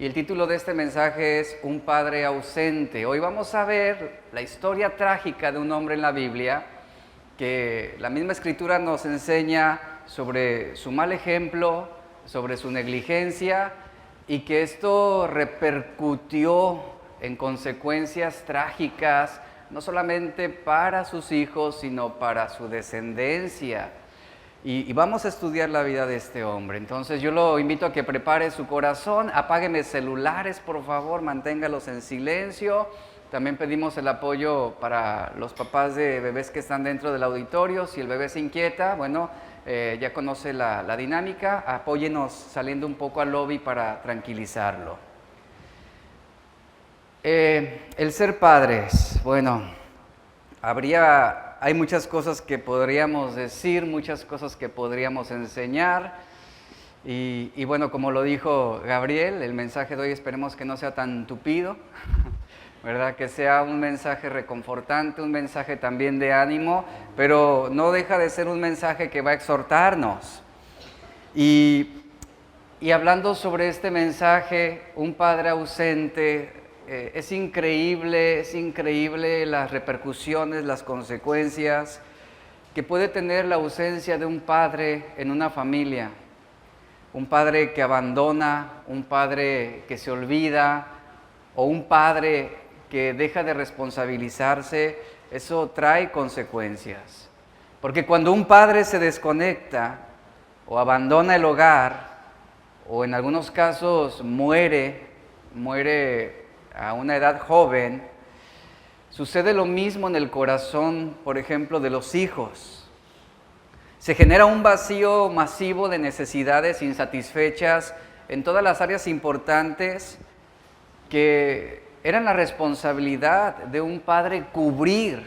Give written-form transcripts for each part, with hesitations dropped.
y el título de este mensaje es Un padre ausente. Hoy vamos a ver la historia trágica de un hombre en la Biblia que la misma Escritura nos enseña sobre su mal ejemplo, sobre su negligencia y que esto repercutió en consecuencias trágicas, no solamente para sus hijos, sino para su descendencia. Y vamos a estudiar la vida de este hombre. Entonces yo lo invito a que prepare su corazón, apágueme celulares, por favor, manténgalos en silencio. También pedimos el apoyo para los papás de bebés que están dentro del auditorio. Si el bebé se inquieta, bueno, ya conoce la dinámica, apóyenos saliendo un poco al lobby para tranquilizarlo. El ser padres, bueno, hay muchas cosas que podríamos decir, muchas cosas que podríamos enseñar y bueno, como lo dijo Gabriel, el mensaje de hoy esperemos que no sea tan tupido, ¿verdad? Que sea un mensaje reconfortante, un mensaje también de ánimo, pero no deja de ser un mensaje que va a exhortarnos. Y hablando sobre este mensaje, un padre ausente, es increíble las repercusiones, las consecuencias que puede tener la ausencia de un padre en una familia. Un padre que abandona, un padre que se olvida o un padre que deja de responsabilizarse, eso trae consecuencias. Porque cuando un padre se desconecta o abandona el hogar o en algunos casos muere a una edad joven, sucede lo mismo en el corazón, por ejemplo, de los hijos. Se genera un vacío masivo de necesidades insatisfechas en todas las áreas importantes que eran la responsabilidad de un padre cubrir.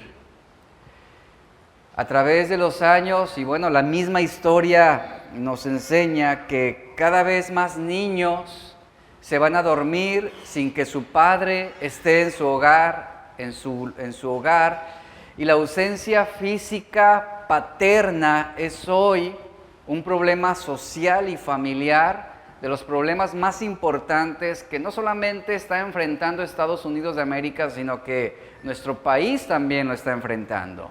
A través de los años, y bueno, la misma historia nos enseña que cada vez más niños se van a dormir sin que su padre esté en su hogar, en su hogar, y la ausencia física paterna es hoy un problema social y familiar, de los problemas más importantes que no solamente está enfrentando Estados Unidos de América, sino que nuestro país también lo está enfrentando.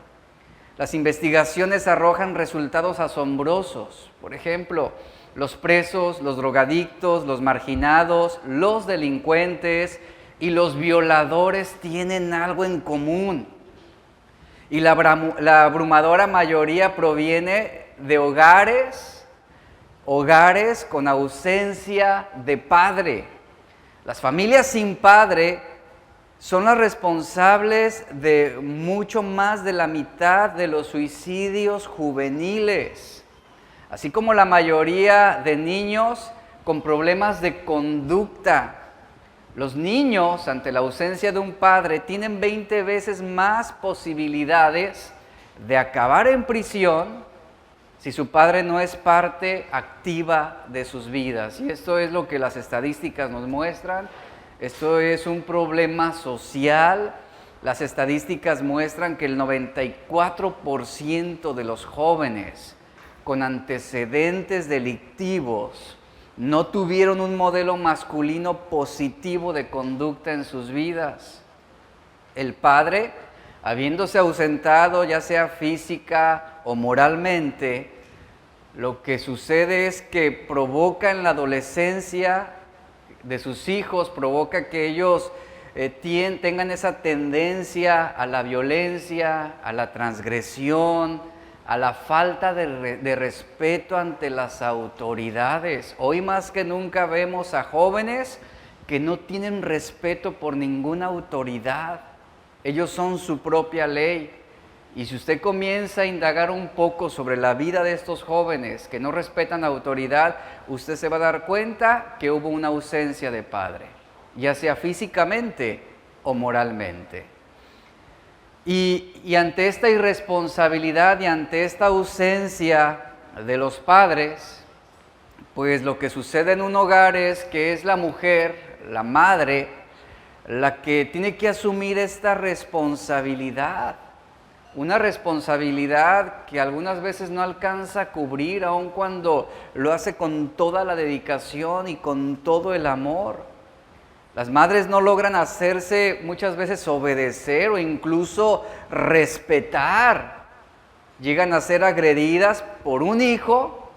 Las investigaciones arrojan resultados asombrosos. Por ejemplo, los presos, los drogadictos, los marginados, los delincuentes y los violadores tienen algo en común. Y la abrumadora mayoría proviene de hogares con ausencia de padre. Las familias sin padre son las responsables de mucho más de la mitad de los suicidios juveniles, así como la mayoría de niños con problemas de conducta. Los niños, ante la ausencia de un padre, tienen 20 veces más posibilidades de acabar en prisión si su padre no es parte activa de sus vidas. Y esto es lo que las estadísticas nos muestran. Esto es un problema social. Las estadísticas muestran que el 94% de los jóvenes con antecedentes delictivos no tuvieron un modelo masculino positivo de conducta en sus vidas. El padre, habiéndose ausentado ya sea física o moralmente, lo que sucede es que provoca en la adolescencia de sus hijos, provoca que ellos tengan esa tendencia a la violencia, a la transgresión, a la falta de respeto ante las autoridades. Hoy más que nunca vemos a jóvenes que no tienen respeto por ninguna autoridad. Ellos son su propia ley. Y si usted comienza a indagar un poco sobre la vida de estos jóvenes que no respetan autoridad, usted se va a dar cuenta que hubo una ausencia de padre, ya sea físicamente o moralmente. Y ante esta irresponsabilidad y ante esta ausencia de los padres, pues lo que sucede en un hogar es que es la mujer, la madre, la que tiene que asumir esta responsabilidad. Una responsabilidad que algunas veces no alcanza a cubrir, aun cuando lo hace con toda la dedicación y con todo el amor. Las madres no logran hacerse muchas veces obedecer o incluso respetar. Llegan a ser agredidas por un hijo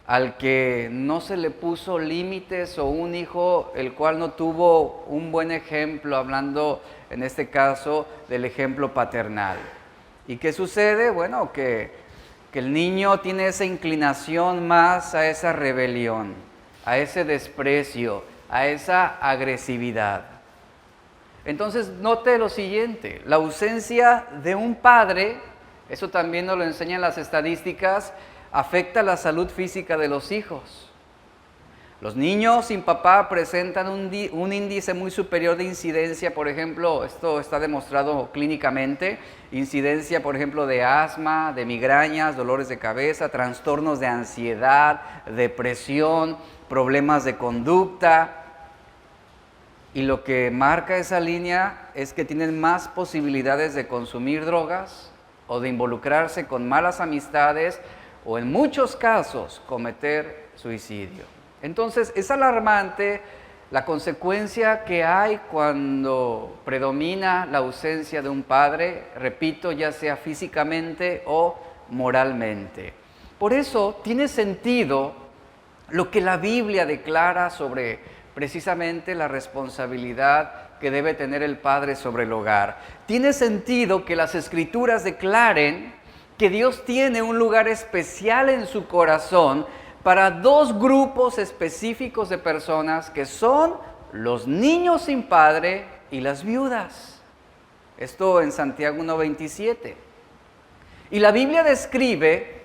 al que no se le puso límites o un hijo el cual no tuvo un buen ejemplo, hablando en este caso del ejemplo paternal. ¿Y qué sucede? Bueno, que el niño tiene esa inclinación más a esa rebelión, a ese desprecio, a esa agresividad. Entonces, note lo siguiente, la ausencia de un padre, eso también nos lo enseñan las estadísticas, afecta la salud física de los hijos. Los niños sin papá presentan un índice muy superior de incidencia, por ejemplo, esto está demostrado clínicamente, incidencia, por ejemplo, de asma, de migrañas, dolores de cabeza, trastornos de ansiedad, depresión, problemas de conducta. Y lo que marca esa línea es que tienen más posibilidades de consumir drogas o de involucrarse con malas amistades o en muchos casos cometer suicidio. Entonces es alarmante la consecuencia que hay cuando predomina la ausencia de un padre, repito, ya sea físicamente o moralmente. Por eso tiene sentido lo que la Biblia declara sobre precisamente la responsabilidad que debe tener el padre sobre el hogar. Tiene sentido que las Escrituras declaren que Dios tiene un lugar especial en su corazón para dos grupos específicos de personas que son los niños sin padre y las viudas. Esto en Santiago 1:27. Y la Biblia describe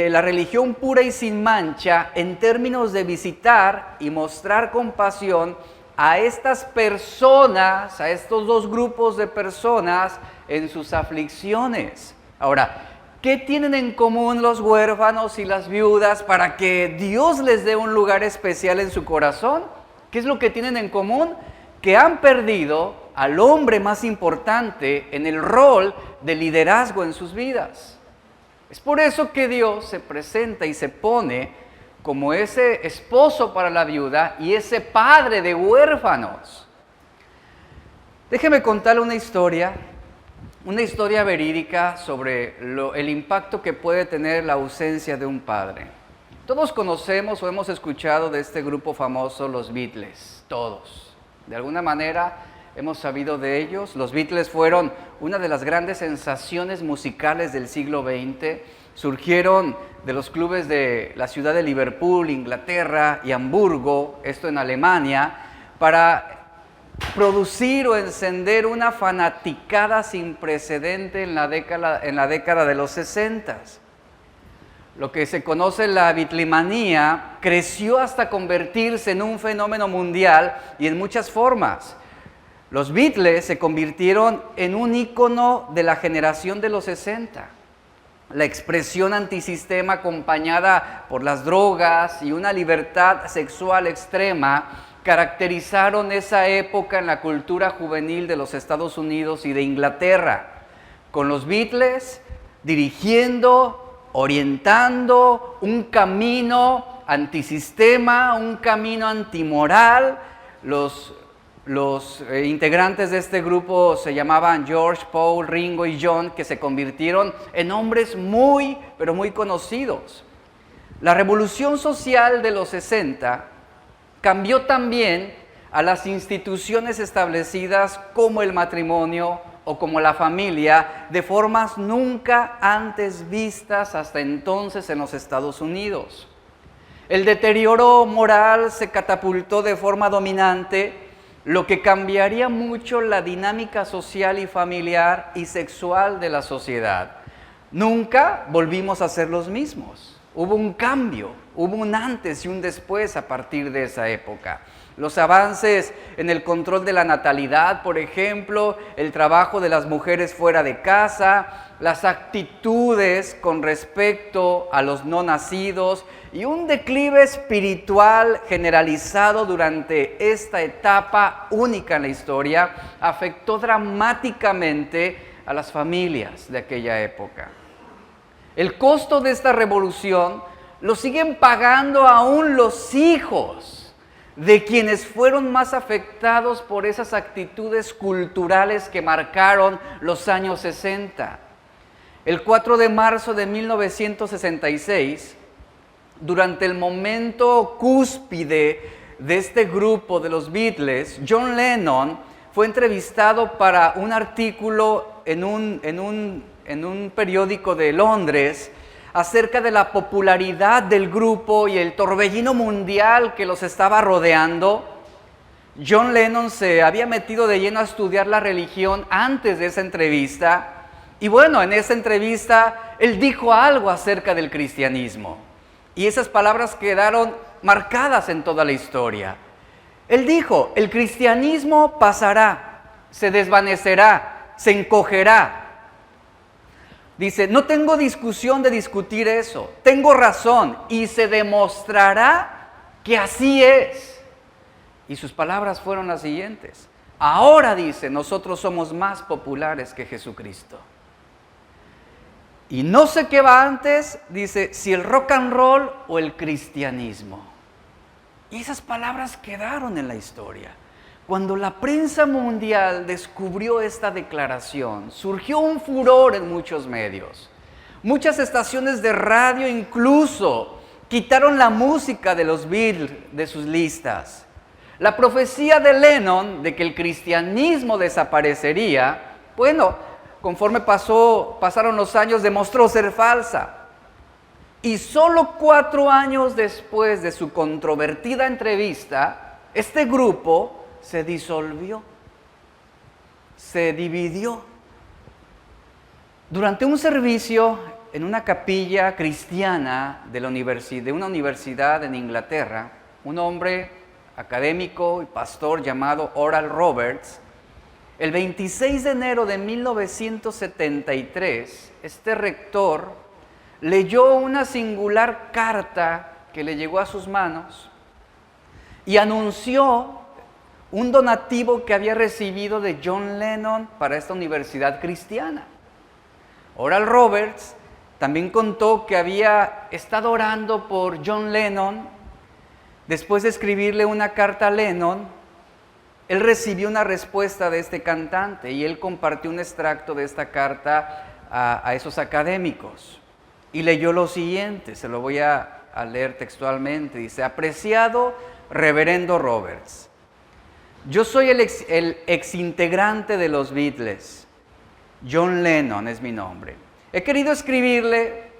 la religión pura y sin mancha en términos de visitar y mostrar compasión a estas personas, a estos dos grupos de personas en sus aflicciones. Ahora, ¿qué tienen en común los huérfanos y las viudas para que Dios les dé un lugar especial en su corazón? ¿Qué es lo que tienen en común? Que han perdido al hombre más importante en el rol de liderazgo en sus vidas. Es por eso que Dios se presenta y se pone como ese esposo para la viuda y ese padre de huérfanos. Déjeme contarle una historia verídica sobre el impacto que puede tener la ausencia de un padre. Todos conocemos o hemos escuchado de este grupo famoso, los Beatles, todos. De alguna manera hemos sabido de ellos. Los Beatles fueron una de las grandes sensaciones musicales del siglo XX. Surgieron de los clubes de la ciudad de Liverpool, Inglaterra y Hamburgo, esto en Alemania, para producir o encender una fanaticada sin precedente en la década de los 60. Lo que se conoce la Beatlemanía creció hasta convertirse en un fenómeno mundial y en muchas formas. Los Beatles se convirtieron en un ícono de la generación de los 60. La expresión antisistema acompañada por las drogas y una libertad sexual extrema caracterizaron esa época en la cultura juvenil de los Estados Unidos y de Inglaterra, con los Beatles dirigiendo, orientando un camino antisistema, un camino antimoral. Los integrantes de este grupo se llamaban George, Paul, Ringo y John, que se convirtieron en hombres muy, pero muy conocidos. La revolución social de los 60 cambió también a las instituciones establecidas como el matrimonio o como la familia de formas nunca antes vistas hasta entonces en los Estados Unidos. El deterioro moral se catapultó de forma dominante, lo que cambiaría mucho la dinámica social y familiar y sexual de la sociedad. Nunca volvimos a ser los mismos. Hubo un cambio, hubo un antes y un después a partir de esa época. Los avances en el control de la natalidad, por ejemplo, el trabajo de las mujeres fuera de casa, las actitudes con respecto a los no nacidos y un declive espiritual generalizado durante esta etapa única en la historia afectó dramáticamente a las familias de aquella época. El costo de esta revolución lo siguen pagando aún los hijos de quienes fueron más afectados por esas actitudes culturales que marcaron los años 60. El 4 de marzo de 1966, durante el momento cúspide de este grupo de los Beatles, John Lennon fue entrevistado para un artículo en un periódico de Londres acerca de la popularidad del grupo y el torbellino mundial que los estaba rodeando. John Lennon se había metido de lleno a estudiar la religión antes de esa entrevista. Y bueno, en esa entrevista él dijo algo acerca del cristianismo. Y esas palabras quedaron marcadas en toda la historia. Él dijo, el cristianismo pasará, se desvanecerá, se encogerá. Dice, no tengo discusión de discutir eso, tengo razón y se demostrará que así es. Y sus palabras fueron las siguientes. Ahora, dice, nosotros somos más populares que Jesucristo. Y no sé qué va antes, dice, si el rock and roll o el cristianismo. Y esas palabras quedaron en la historia. Cuando la prensa mundial descubrió esta declaración, surgió un furor en muchos medios. Muchas estaciones de radio incluso quitaron la música de los Beatles de sus listas. La profecía de Lennon de que el cristianismo desaparecería, bueno, conforme pasaron los años, demostró ser falsa. Y solo 4 años después de su controvertida entrevista, este grupo se disolvió, se dividió. Durante un servicio en una capilla cristiana de una universidad en Inglaterra, un hombre académico y pastor llamado Oral Roberts, el 26 de enero de 1973, este rector leyó una singular carta que le llegó a sus manos y anunció un donativo que había recibido de John Lennon para esta universidad cristiana. Oral Roberts también contó que había estado orando por John Lennon. Después de escribirle una carta a Lennon, él recibió una respuesta de este cantante y él compartió un extracto de esta carta a esos académicos. Y leyó lo siguiente, se lo voy a leer textualmente. Dice, apreciado reverendo Roberts, yo soy el ex integrante de los Beatles. John Lennon es mi nombre. He querido escribirle,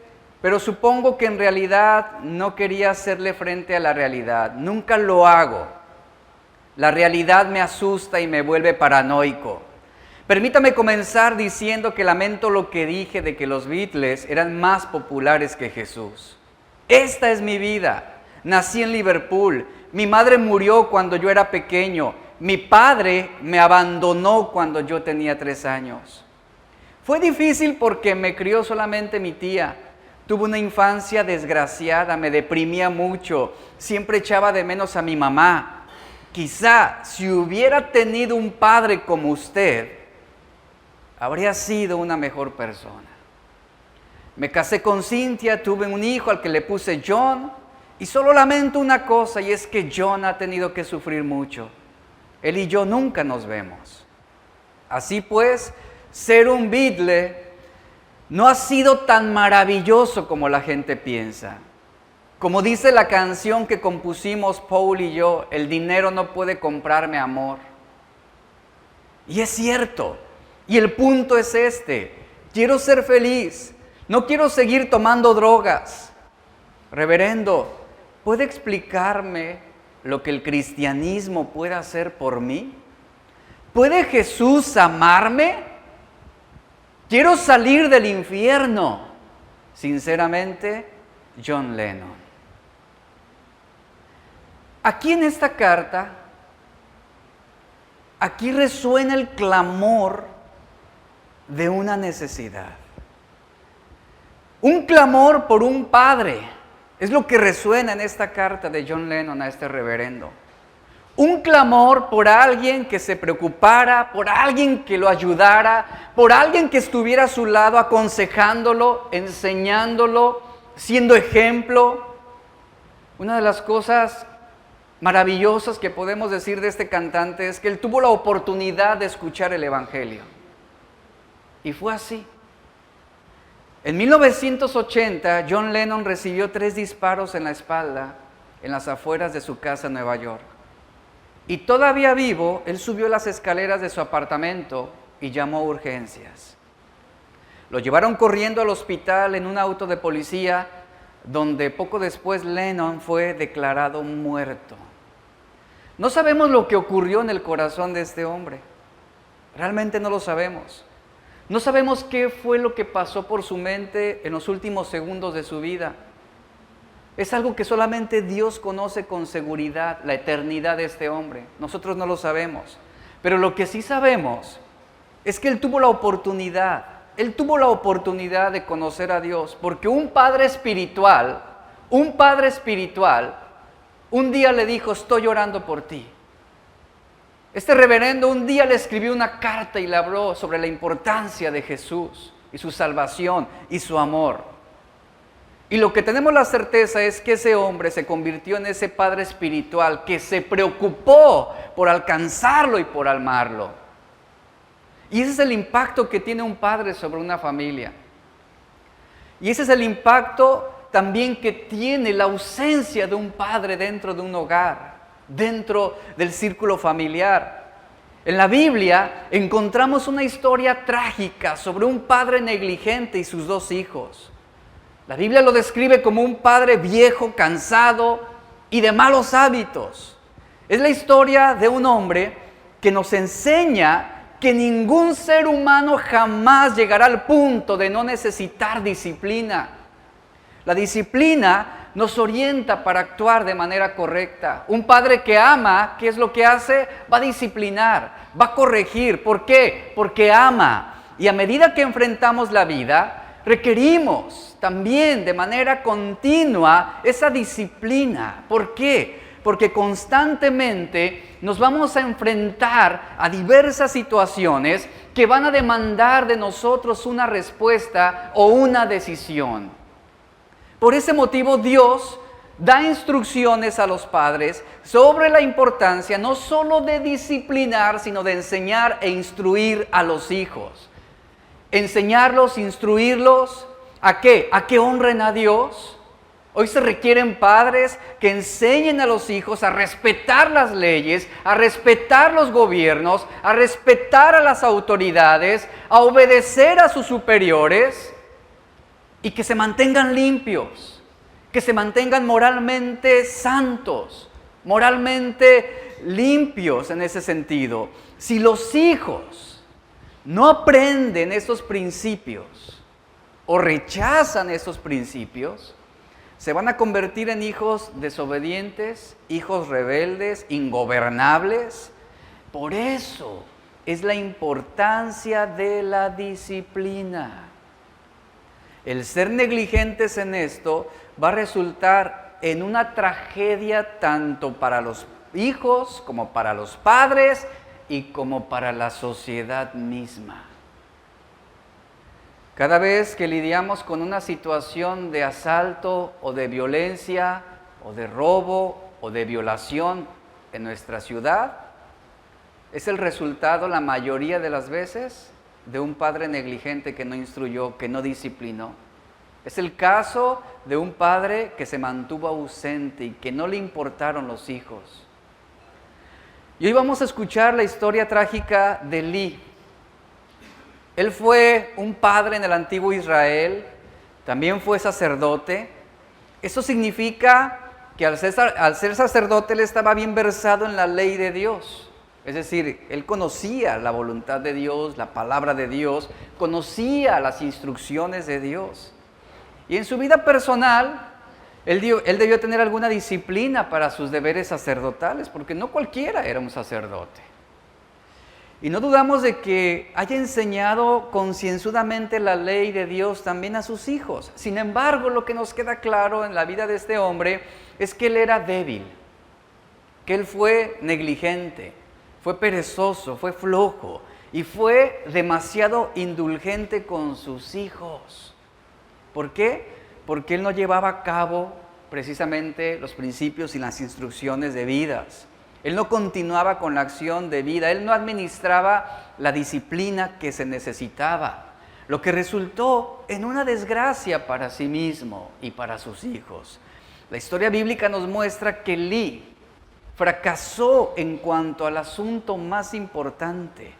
pero supongo que en realidad no quería hacerle frente a la realidad. Nunca lo hago. La realidad me asusta y me vuelve paranoico. Permítame comenzar diciendo que lamento lo que dije de que los Beatles eran más populares que Jesús. Esta es mi vida. Nací en Liverpool. Mi madre murió cuando yo era pequeño. Mi padre me abandonó cuando yo tenía 3 años. Fue difícil porque me crió solamente mi tía. Tuve una infancia desgraciada, me deprimía mucho, siempre echaba de menos a mi mamá. Quizá si hubiera tenido un padre como usted, habría sido una mejor persona. Me casé con Cynthia, tuve un hijo al que le puse John, y solo lamento una cosa, y es que John ha tenido que sufrir mucho. Él y yo nunca nos vemos. Así pues, ser un Beatle no ha sido tan maravilloso como la gente piensa. Como dice la canción que compusimos Paul y yo, el dinero no puede comprarme amor. Y es cierto. Y el punto es este. Quiero ser feliz. No quiero seguir tomando drogas. Reverendo, ¿puede explicarme lo que el cristianismo puede hacer por mí? ¿Puede Jesús amarme? Quiero salir del infierno. Sinceramente, John Lennon. Aquí en esta carta, aquí resuena el clamor de una necesidad. Un clamor por un padre. Es lo que resuena en esta carta de John Lennon a este reverendo. Un clamor por alguien que se preocupara, por alguien que lo ayudara, por alguien que estuviera a su lado aconsejándolo, enseñándolo, siendo ejemplo. Una de las cosas maravillosas que podemos decir de este cantante es que él tuvo la oportunidad de escuchar el Evangelio. Y fue así. En 1980, John Lennon recibió 3 disparos en la espalda en las afueras de su casa en Nueva York. Y todavía vivo, él subió las escaleras de su apartamento y llamó a urgencias. Lo llevaron corriendo al hospital en un auto de policía, donde poco después Lennon fue declarado muerto. No sabemos lo que ocurrió en el corazón de este hombre. Realmente no lo sabemos. No sabemos qué fue lo que pasó por su mente en los últimos segundos de su vida. Es algo que solamente Dios conoce con seguridad, la eternidad de este hombre. Nosotros no lo sabemos. Pero lo que sí sabemos es que él tuvo la oportunidad de conocer a Dios, porque un padre espiritual, un día le dijo: estoy orando por ti. Este reverendo un día le escribió una carta y le habló sobre la importancia de Jesús y su salvación y su amor. Y lo que tenemos la certeza es que ese hombre se convirtió en ese padre espiritual que se preocupó por alcanzarlo y por amarlo. Y ese es el impacto que tiene un padre sobre una familia. Y ese es el impacto también que tiene la ausencia de un padre dentro de un hogar, dentro del círculo familiar. En la Biblia encontramos una historia trágica sobre un padre negligente y sus 2 hijos. La Biblia lo describe como un padre viejo, cansado y de malos hábitos. Es la historia de un hombre que nos enseña que ningún ser humano jamás llegará al punto de no necesitar disciplina. La disciplina nos orienta para actuar de manera correcta. Un padre que ama, ¿qué es lo que hace? Va a disciplinar, va a corregir. ¿Por qué? Porque ama. Y a medida que enfrentamos la vida, requerimos también de manera continua esa disciplina. ¿Por qué? Porque constantemente nos vamos a enfrentar a diversas situaciones que van a demandar de nosotros una respuesta o una decisión. Por ese motivo Dios da instrucciones a los padres sobre la importancia no solo de disciplinar, sino de enseñar e instruir a los hijos. Enseñarlos, instruirlos, ¿a qué? A que honren a Dios. Hoy se requieren padres que enseñen a los hijos a respetar las leyes, a respetar los gobiernos, a respetar a las autoridades, a obedecer a sus superiores y que se mantengan limpios, que se mantengan moralmente santos, moralmente limpios en ese sentido. Si los hijos no aprenden esos principios o rechazan esos principios, se van a convertir en hijos desobedientes, hijos rebeldes, ingobernables. Por eso es la importancia de la disciplina. El ser negligentes en esto va a resultar en una tragedia tanto para los hijos como para los padres y como para la sociedad misma. Cada vez que lidiamos con una situación de asalto o de violencia o de robo o de violación en nuestra ciudad, es el resultado la mayoría de las veces de un padre negligente que no instruyó, que no disciplinó. Es el caso de un padre que se mantuvo ausente y que no le importaron los hijos. Y hoy vamos a escuchar la historia trágica de Elí. Él fue un padre en el antiguo Israel, también fue sacerdote. Eso significa que al ser sacerdote él estaba bien versado en la ley de Dios. Es decir, él conocía la voluntad de Dios, la palabra de Dios, conocía las instrucciones de Dios. Y en su vida personal, él debió tener alguna disciplina para sus deberes sacerdotales, porque no cualquiera era un sacerdote. Y no dudamos de que haya enseñado concienzudamente la ley de Dios también a sus hijos. Sin embargo, lo que nos queda claro en la vida de este hombre es que él era débil, que él fue negligente, fue perezoso, fue flojo y fue demasiado indulgente con sus hijos. ¿Por qué? Porque él no llevaba a cabo precisamente los principios y las instrucciones debidas. Él no continuaba con la acción debida, él no administraba la disciplina que se necesitaba, lo que resultó en una desgracia para sí mismo y para sus hijos. La historia bíblica nos muestra que Elí fracasó en cuanto al asunto más importante.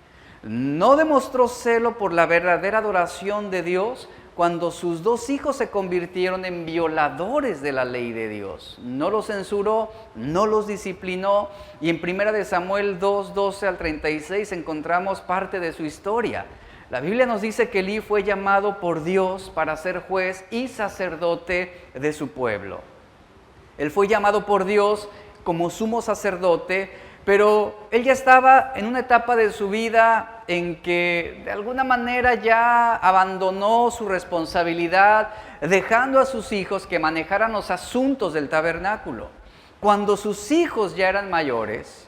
No demostró celo por la verdadera adoración de Dios cuando sus 2 hijos se convirtieron en violadores de la ley de Dios. No los censuró, no los disciplinó, y en 1 Samuel 2, 12 al 36 encontramos parte de su historia. La Biblia nos dice que Elí fue llamado por Dios para ser juez y sacerdote de su pueblo. Él fue llamado por Dios como sumo sacerdote, pero él ya estaba en una etapa de su vida en que de alguna manera ya abandonó su responsabilidad, dejando a sus hijos que manejaran los asuntos del tabernáculo. Cuando sus hijos ya eran mayores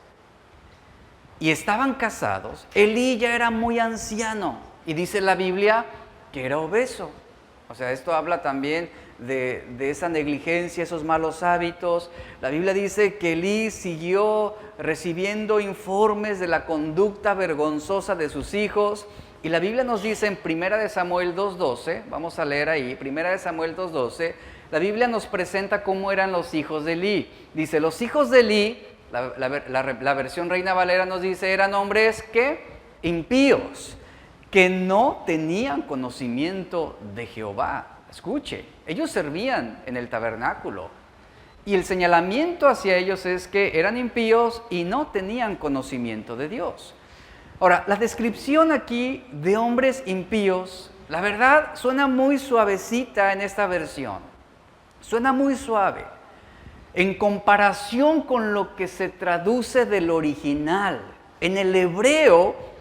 y estaban casados, Elí ya era muy anciano y dice la Biblia que era obeso. O sea, esto habla también de esa negligencia, esos malos hábitos. La Biblia dice que Elí siguió recibiendo informes de la conducta vergonzosa de sus hijos, y la Biblia nos dice en 1 Samuel 2.12, vamos a leer ahí, 1 Samuel 2.12, la Biblia nos presenta cómo eran los hijos de Elí. Dice, los hijos de Elí, la versión Reina Valera nos dice, eran hombres que impíos, que no tenían conocimiento de Jehová. Escuche, ellos servían en el tabernáculo y el señalamiento hacia ellos es que eran impíos y no tenían conocimiento de Dios. Ahora, la descripción aquí de hombres impíos, la verdad, suena muy suavecita en esta versión. Suena muy suave en comparación con lo que se traduce del original. En el hebreo,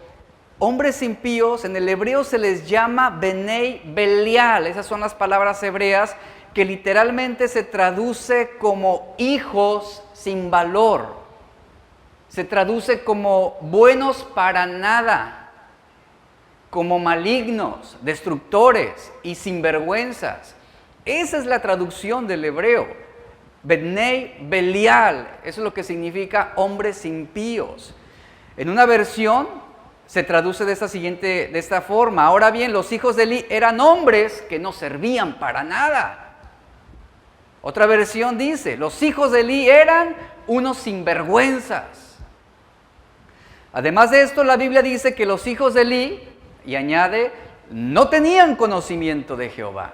hombres impíos, en el hebreo se les llama Benei Belial. Esas son las palabras hebreas que literalmente se traduce como hijos sin valor. Se traduce como buenos para nada, como malignos, destructores y sinvergüenzas. Esa es la traducción del hebreo. Benei Belial, eso es lo que significa hombres impíos. En una versión se traduce de esta forma. Ahora bien, los hijos de Elí eran hombres que no servían para nada. Otra versión dice, los hijos de Elí eran unos sinvergüenzas. Además de esto, la Biblia dice que los hijos de Elí, y añade, no tenían conocimiento de Jehová.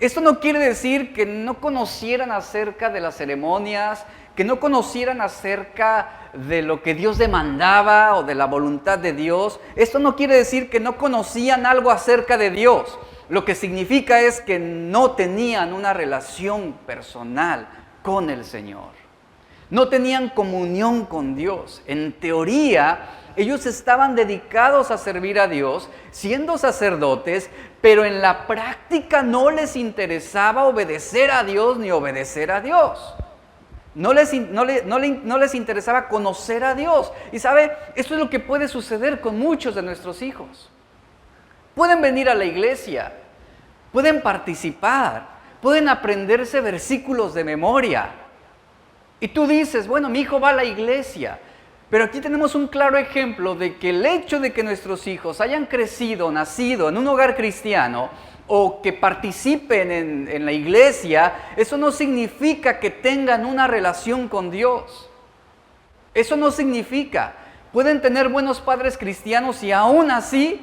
Esto no quiere decir que no conocieran acerca de las ceremonias, que no conocieran acerca de lo que Dios demandaba o de la voluntad de Dios. Esto no quiere decir que no conocían algo acerca de Dios. Lo que significa es que no tenían una relación personal con el Señor. No tenían comunión con Dios. En teoría, ellos estaban dedicados a servir a Dios, siendo sacerdotes, pero en la práctica no les interesaba obedecer a Dios ni obedecer a Dios. No les interesaba conocer a Dios. Y sabe, esto es lo que puede suceder con muchos de nuestros hijos. Pueden venir a la iglesia, pueden participar, pueden aprenderse versículos de memoria. Y tú dices, bueno, mi hijo va a la iglesia. Pero aquí tenemos un claro ejemplo de que el hecho de que nuestros hijos hayan crecido, nacido en un hogar cristiano, o que participen en la iglesia, eso no significa que tengan una relación con Dios. Eso no significa. Pueden tener buenos padres cristianos y aún así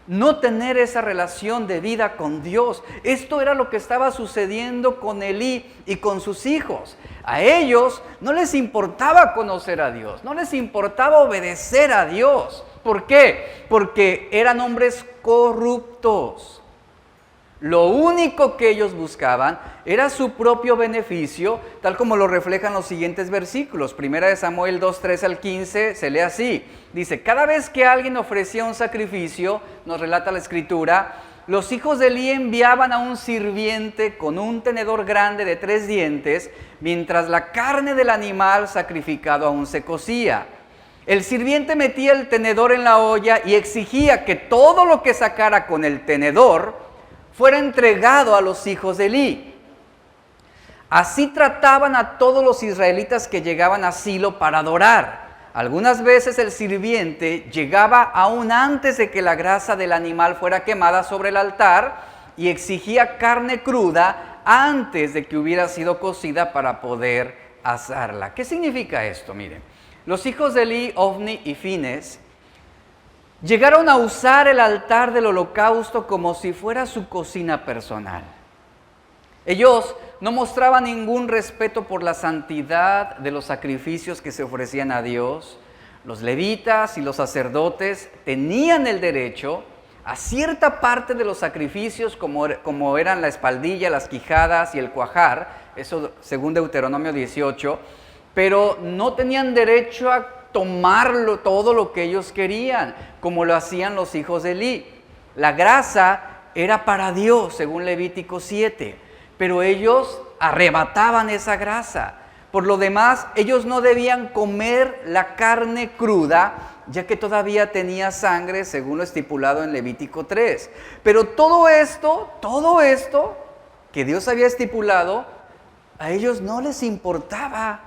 no tener esa relación de vida con Dios. Esto era lo que estaba sucediendo con Elí y con sus hijos. A ellos no les importaba conocer a Dios, no les importaba obedecer a Dios. ¿Por qué? Porque eran hombres corruptos. Lo único que ellos buscaban era su propio beneficio, tal como lo reflejan los siguientes versículos. 1 Samuel 2, 13 al 15 se lee así. Dice, cada vez que alguien ofrecía un sacrificio, nos relata la Escritura, los hijos de Elí enviaban a un sirviente con un tenedor grande de 3 dientes, mientras la carne del animal sacrificado aún se cocía. El sirviente metía el tenedor en la olla y exigía que todo lo que sacara con el tenedor fuera entregado a los hijos de Elí. Así trataban a todos los israelitas que llegaban a Silo para adorar. Algunas veces el sirviente llegaba aún antes de que la grasa del animal fuera quemada sobre el altar y exigía carne cruda antes de que hubiera sido cocida para poder asarla. ¿Qué significa esto? Miren, los hijos de Eli, Ofni y Fines llegaron a usar el altar del holocausto como si fuera su cocina personal. Ellos no mostraban ningún respeto por la santidad de los sacrificios que se ofrecían a Dios. Los levitas y los sacerdotes tenían el derecho a cierta parte de los sacrificios, como eran la espaldilla, las quijadas y el cuajar, eso según Deuteronomio 18, pero no tenían derecho a tomarlo todo lo que ellos querían, como lo hacían los hijos de Eli. La grasa era para Dios, según Levítico 7. Pero ellos arrebataban esa grasa. Por lo demás, ellos no debían comer la carne cruda, ya que todavía tenía sangre, según lo estipulado en Levítico 3. Pero todo esto que Dios había estipulado, a ellos no les importaba.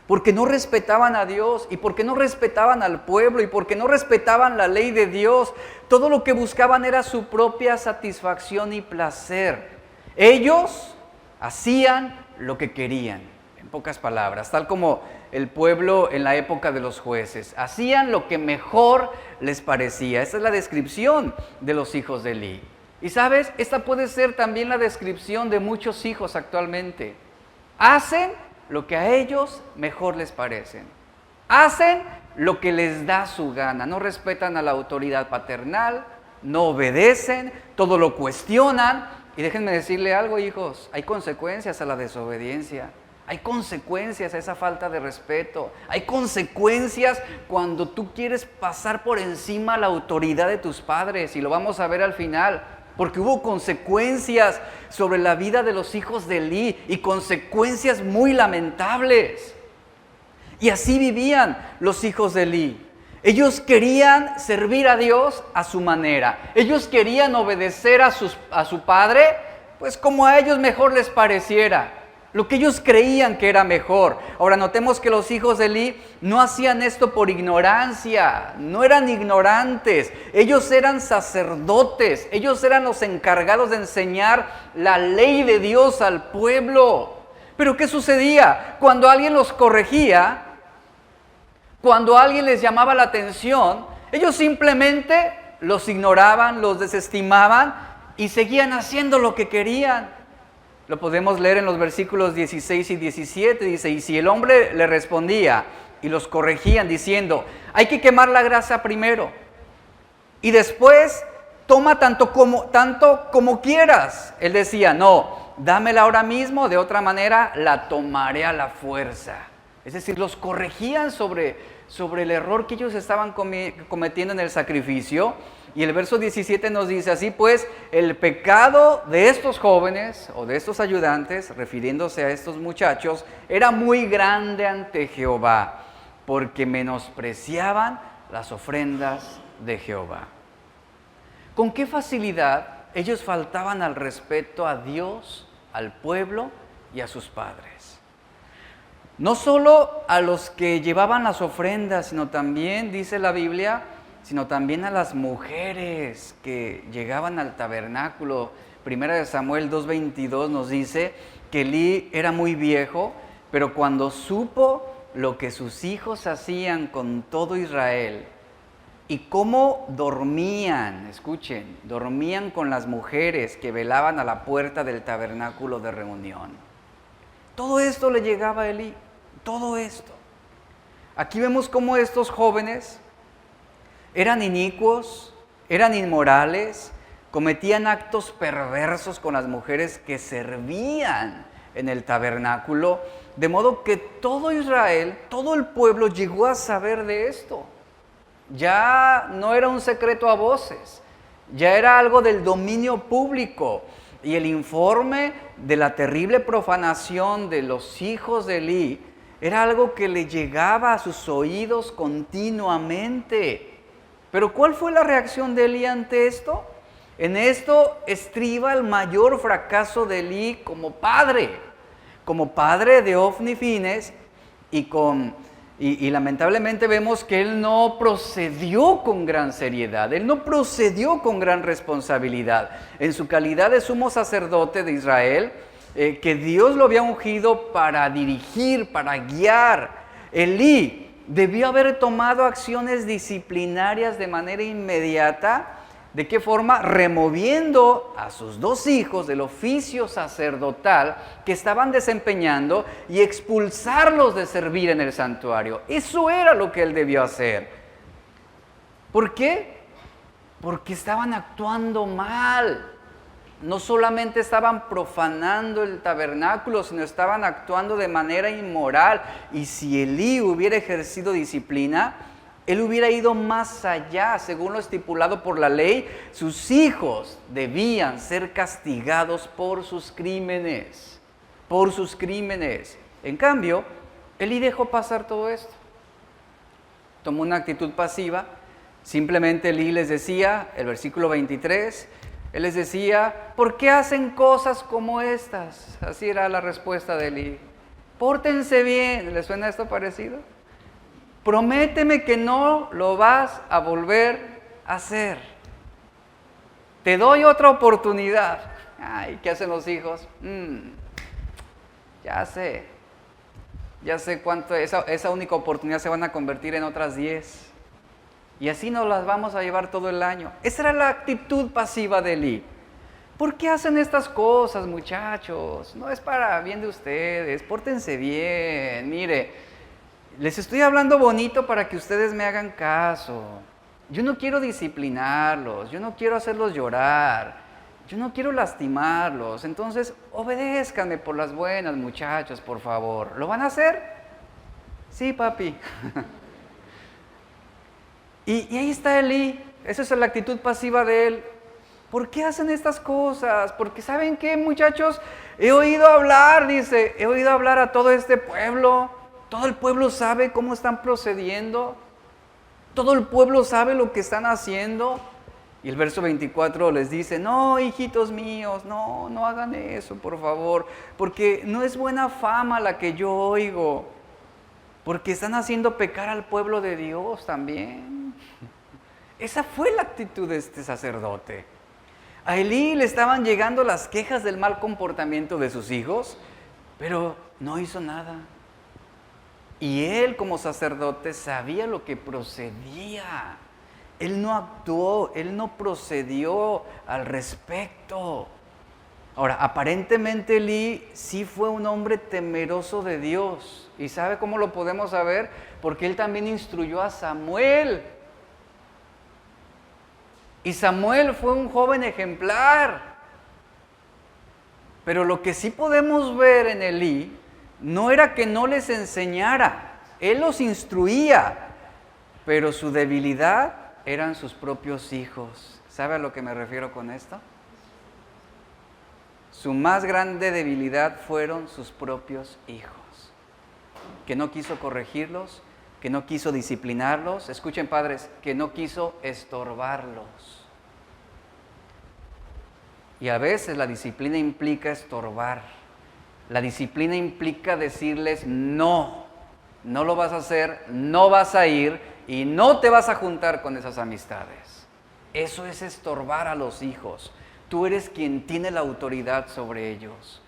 Porque no respetaban a Dios, y porque no respetaban al pueblo, y porque no respetaban la ley de Dios. Todo lo que buscaban era su propia satisfacción y placer. Ellos hacían lo que querían, en pocas palabras, tal como el pueblo en la época de los jueces. Hacían lo que mejor les parecía. Esa es la descripción de los hijos de Eli. Y sabes, esta puede ser también la descripción de muchos hijos actualmente. Hacen lo que a ellos mejor les parecen. Hacen lo que les da su gana. No respetan a la autoridad paternal, no obedecen, todo lo cuestionan. Y déjenme decirle algo, hijos, hay consecuencias a la desobediencia, hay consecuencias a esa falta de respeto, hay consecuencias cuando tú quieres pasar por encima la autoridad de tus padres, y lo vamos a ver al final, porque hubo consecuencias sobre la vida de los hijos de Eli y consecuencias muy lamentables. Y así vivían los hijos de Eli. Ellos querían servir a Dios a su manera. Ellos querían obedecer a su padre, pues como a ellos mejor les pareciera. Lo que ellos creían que era mejor. Ahora notemos que los hijos de Eli no hacían esto por ignorancia. No eran ignorantes. Ellos eran sacerdotes. Ellos eran los encargados de enseñar la ley de Dios al pueblo. Pero ¿qué sucedía? Cuando alguien los corregía, cuando alguien les llamaba la atención, ellos simplemente los ignoraban, los desestimaban y seguían haciendo lo que querían. Lo podemos leer en los versículos 16 y 17. Dice, y si el hombre le respondía y los corregían diciendo, hay que quemar la grasa primero y después toma tanto como quieras. Él decía, no, dámela ahora mismo, de otra manera la tomaré a la fuerza. Es decir, los corregían sobre el error que ellos estaban cometiendo en el sacrificio. Y el verso 17 nos dice, así pues, el pecado de estos jóvenes o de estos ayudantes, refiriéndose a estos muchachos, era muy grande ante Jehová, porque menospreciaban las ofrendas de Jehová. ¿Con qué facilidad ellos faltaban al respeto a Dios, al pueblo y a sus padres? No solo a los que llevaban las ofrendas, sino también, dice la Biblia, sino también a las mujeres que llegaban al tabernáculo. Primera de Samuel 2:22 nos dice que Eli era muy viejo, pero cuando supo lo que sus hijos hacían con todo Israel y cómo dormían, escuchen, dormían con las mujeres que velaban a la puerta del tabernáculo de reunión. Todo esto le llegaba a Eli. Todo esto. Aquí vemos cómo estos jóvenes eran inicuos, eran inmorales, cometían actos perversos con las mujeres que servían en el tabernáculo, de modo que todo Israel, todo el pueblo llegó a saber de esto. Ya no era un secreto a voces, ya era algo del dominio público. Y el informe de la terrible profanación de los hijos de Eli era algo que le llegaba a sus oídos continuamente. Pero ¿cuál fue la reacción de Eli ante esto? En esto estriba el mayor fracaso de Eli como padre. como padre de Ofni y Fines, y lamentablemente vemos que él no procedió con gran seriedad, él no procedió con gran responsabilidad. En su calidad de sumo sacerdote de Israel, que Dios lo había ungido para dirigir, para guiar, Elí debió haber tomado acciones disciplinarias de manera inmediata. ¿De qué forma? Removiendo a sus 2 hijos del oficio sacerdotal que estaban desempeñando y expulsarlos de servir en el santuario. Eso era lo que él debió hacer. ¿Por qué? Porque estaban actuando mal. No solamente estaban profanando el tabernáculo, sino estaban actuando de manera inmoral. Y si Elí hubiera ejercido disciplina, él hubiera ido más allá. Según lo estipulado por la ley, sus hijos debían ser castigados por sus crímenes. Por sus crímenes. En cambio, Elí dejó pasar todo esto. Tomó una actitud pasiva. Simplemente Elí les decía, el versículo 23, él les decía, ¿por qué hacen cosas como estas? Así era la respuesta de Elí. Pórtense bien. ¿Les suena esto parecido? Prométeme que no lo vas a volver a hacer. Te doy otra oportunidad. Ay, ¿qué hacen los hijos? Ya sé cuánto, esa única oportunidad se van a convertir en otras 10. Y así nos las vamos a llevar todo el año. Esa era la actitud pasiva de Elí. ¿Por qué hacen estas cosas, muchachos? No es para bien de ustedes, pórtense bien. Mire, les estoy hablando bonito para que ustedes me hagan caso. Yo no quiero disciplinarlos, yo no quiero hacerlos llorar, yo no quiero lastimarlos. Entonces, obedézcanme por las buenas, muchachos, por favor. ¿Lo van a hacer? Sí, papi. Y ahí está Elí. Esa es la actitud pasiva de él. ¿Por qué hacen estas cosas? Porque ¿saben qué, muchachos? He oído hablar, dice, he oído hablar a todo este pueblo. Todo el pueblo sabe cómo están procediendo. Todo el pueblo sabe lo que están haciendo. Y el verso 24 les dice, no, hijitos míos, no hagan eso, por favor. Porque no es buena fama la que yo oigo. Porque están haciendo pecar al pueblo de Dios también. Esa fue la actitud de este sacerdote. A Elí le estaban llegando las quejas del mal comportamiento de sus hijos, pero no hizo nada. Y él como sacerdote sabía lo que procedía. Él no actuó, él no procedió al respecto. Ahora, aparentemente Elí sí fue un hombre temeroso de Dios. ¿Y sabe cómo lo podemos saber? Porque él también instruyó a Samuel. Y Samuel fue un joven ejemplar. Pero lo que sí podemos ver en Elí no era que no les enseñara, él los instruía, pero su debilidad eran sus propios hijos. ¿Sabe a lo que me refiero con esto? Su más grande debilidad fueron sus propios hijos, que no quiso corregirlos, que no quiso disciplinarlos. Escuchen, padres, que no quiso estorbarlos. Y a veces la disciplina implica estorbar. La disciplina implica decirles no lo vas a hacer, no vas a ir y no te vas a juntar con esas amistades. Eso es estorbar a los hijos. Tú eres quien tiene la autoridad sobre ellos.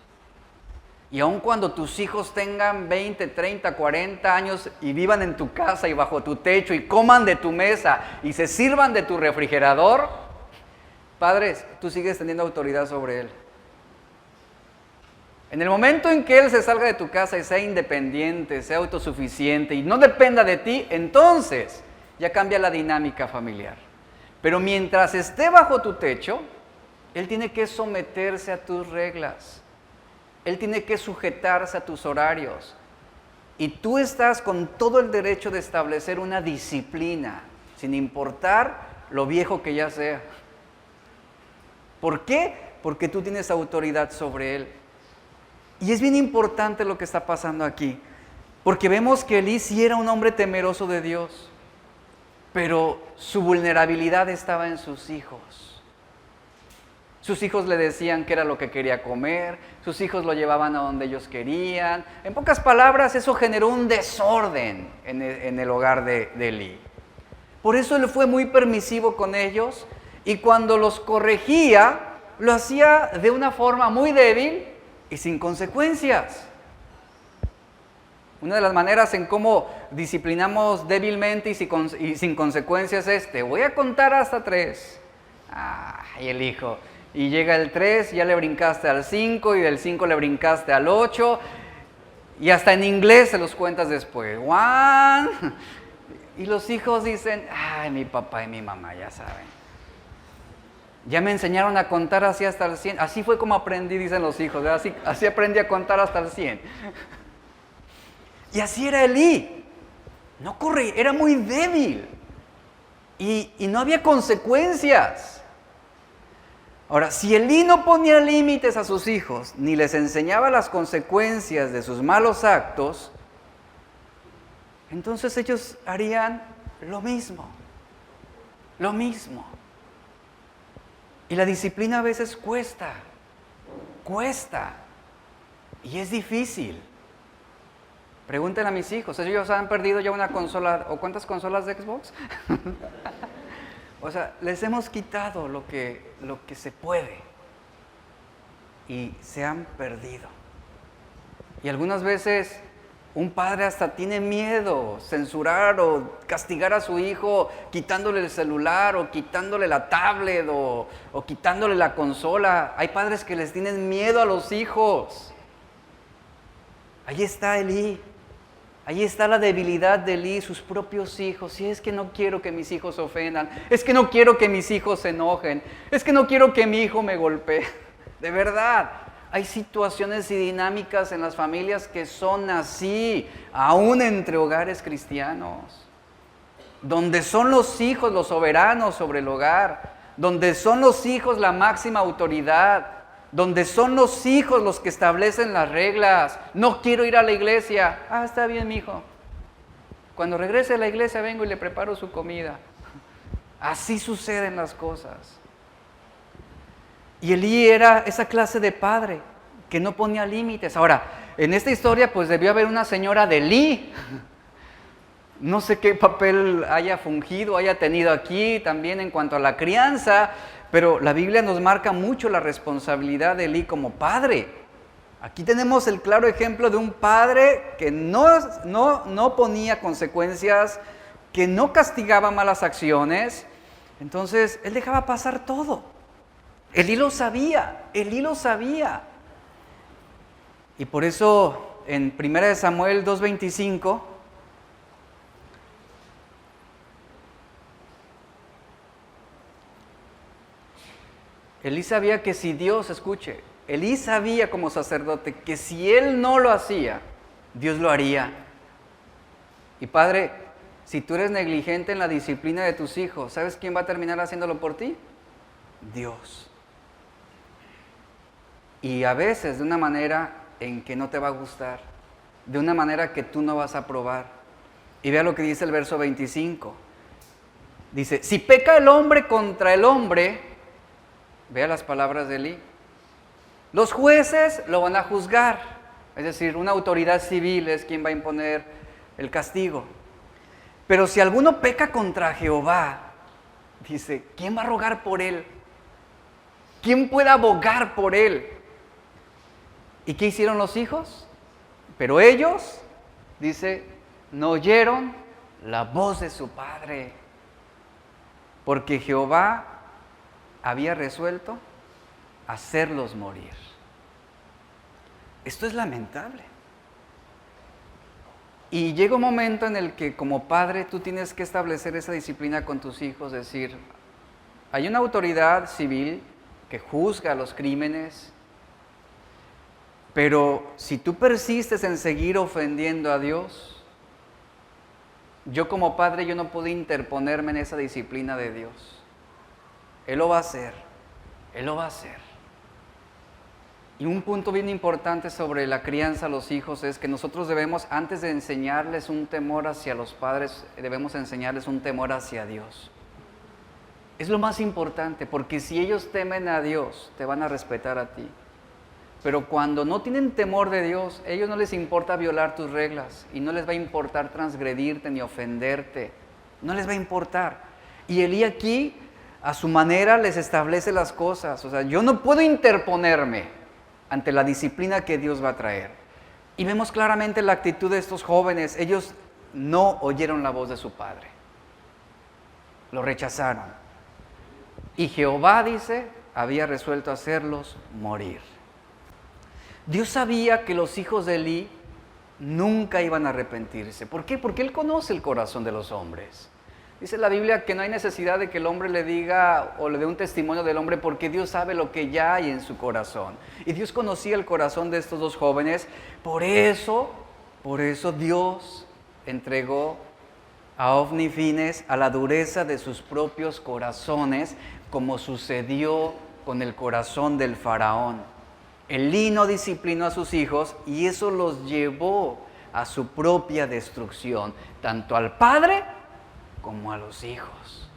Y aun cuando tus hijos tengan 20, 30, 40 años y vivan en tu casa y bajo tu techo y coman de tu mesa y se sirvan de tu refrigerador, padres, tú sigues teniendo autoridad sobre él. En el momento en que él se salga de tu casa y sea independiente, sea autosuficiente y no dependa de ti, entonces ya cambia la dinámica familiar. Pero mientras esté bajo tu techo, él tiene que someterse a tus reglas. Él tiene que sujetarse a tus horarios. Y tú estás con todo el derecho de establecer una disciplina, sin importar lo viejo que ya sea. ¿Por qué? Porque tú tienes autoridad sobre él. Y es bien importante lo que está pasando aquí, porque vemos que Elí sí era un hombre temeroso de Dios, pero su vulnerabilidad estaba en sus hijos. Sus hijos le decían qué era lo que quería comer, sus hijos lo llevaban a donde ellos querían. En pocas palabras, eso generó un desorden en el hogar de Elí. Por eso él fue muy permisivo con ellos y cuando los corregía, lo hacía de una forma muy débil y sin consecuencias. Una de las maneras en cómo disciplinamos débilmente y sin consecuencias es, te voy a contar hasta 3. Y el hijo, y llega el 3, ya le brincaste al 5, y del 5 le brincaste al 8, y hasta en inglés se los cuentas después. 1. Y los hijos dicen, ay, mi papá y mi mamá ya saben. Ya me enseñaron a contar así hasta el 100. Así fue como aprendí, dicen los hijos, así aprendí a contar hasta el 100. Y así era Elí. No corría, era muy débil. Y no había consecuencias. Ahora, si Elí no ponía límites a sus hijos, ni les enseñaba las consecuencias de sus malos actos, entonces ellos harían lo mismo. Lo mismo. Y la disciplina a veces cuesta. Y es difícil. Pregúntenle a mis hijos, ¿ellos han perdido ya una consola o cuántas consolas de Xbox? O sea, les hemos quitado lo que se puede y se han perdido. Y algunas veces un padre hasta tiene miedo censurar o castigar a su hijo quitándole el celular o quitándole la tablet o quitándole la consola. Hay padres que les tienen miedo a los hijos. Ahí está Elí. Ahí está la debilidad de Elí, sus propios hijos. Y es que no quiero que mis hijos se ofendan. Es que no quiero que mis hijos se enojen. Es que no quiero que mi hijo me golpee. De verdad, hay situaciones y dinámicas en las familias que son así, aún entre hogares cristianos. Donde son los hijos los soberanos sobre el hogar. Donde son los hijos la máxima autoridad. Donde son los hijos los que establecen las reglas. No quiero ir a la iglesia. Está bien, mijo. Cuando regrese a la iglesia vengo y le preparo su comida. Así suceden las cosas. Y Elí era esa clase de padre que no ponía límites. Ahora, en esta historia pues debió haber una señora de Elí. No sé qué papel haya fungido, haya tenido aquí también en cuanto a la crianza. Pero la Biblia nos marca mucho la responsabilidad de Elí como padre. Aquí tenemos el claro ejemplo de un padre que no ponía consecuencias, que no castigaba malas acciones. Entonces, él dejaba pasar todo. Elí lo sabía. Y por eso, en 1 Samuel 2:25, Elí sabía que si Dios, escuche, Elí sabía como sacerdote que si él no lo hacía, Dios lo haría. Y padre, si tú eres negligente en la disciplina de tus hijos, ¿sabes quién va a terminar haciéndolo por ti? Dios. Y a veces de una manera en que no te va a gustar, de una manera que tú no vas a aprobar. Y vea lo que dice el verso 25. Dice, si peca el hombre contra el hombre, vea las palabras de Elí, los jueces lo van a juzgar, es decir, una autoridad civil es quien va a imponer el castigo. Pero si alguno peca contra Jehová, dice, ¿quién va a rogar por él? ¿Quién puede abogar por él? ¿Y qué hicieron los hijos? Pero ellos, dice, no oyeron la voz de su padre, porque Jehová había resuelto hacerlos morir. Esto es lamentable. Y llega un momento en el que como padre tú tienes que establecer esa disciplina con tus hijos, decir, hay una autoridad civil que juzga los crímenes, pero si tú persistes en seguir ofendiendo a Dios, yo como padre yo no puedo interponerme en esa disciplina de Dios. Él lo va a hacer. Y un punto bien importante sobre la crianza a los hijos es que nosotros debemos, antes de enseñarles un temor hacia los padres, debemos enseñarles un temor hacia Dios. Es lo más importante, porque si ellos temen a Dios, te van a respetar a ti. Pero cuando no tienen temor de Dios, a ellos no les importa violar tus reglas y no les va a importar transgredirte ni ofenderte. No les va a importar. Y Elí aquí, a su manera, les establece las cosas. O sea, yo no puedo interponerme ante la disciplina que Dios va a traer. Y vemos claramente la actitud de estos jóvenes. Ellos no oyeron la voz de su padre. Lo rechazaron. Y Jehová, dice, había resuelto hacerlos morir. Dios sabía que los hijos de Elí nunca iban a arrepentirse. ¿Por qué? Porque Él conoce el corazón de los hombres. Dice la Biblia que no hay necesidad de que el hombre le diga o le dé un testimonio del hombre, porque Dios sabe lo que ya hay en su corazón. Y Dios conocía el corazón de estos dos jóvenes. Por eso Dios entregó a Ofni y Fines a la dureza de sus propios corazones, como sucedió con el corazón del faraón. Elí no disciplinó a sus hijos y eso los llevó a su propia destrucción, tanto al padre como a los hijos.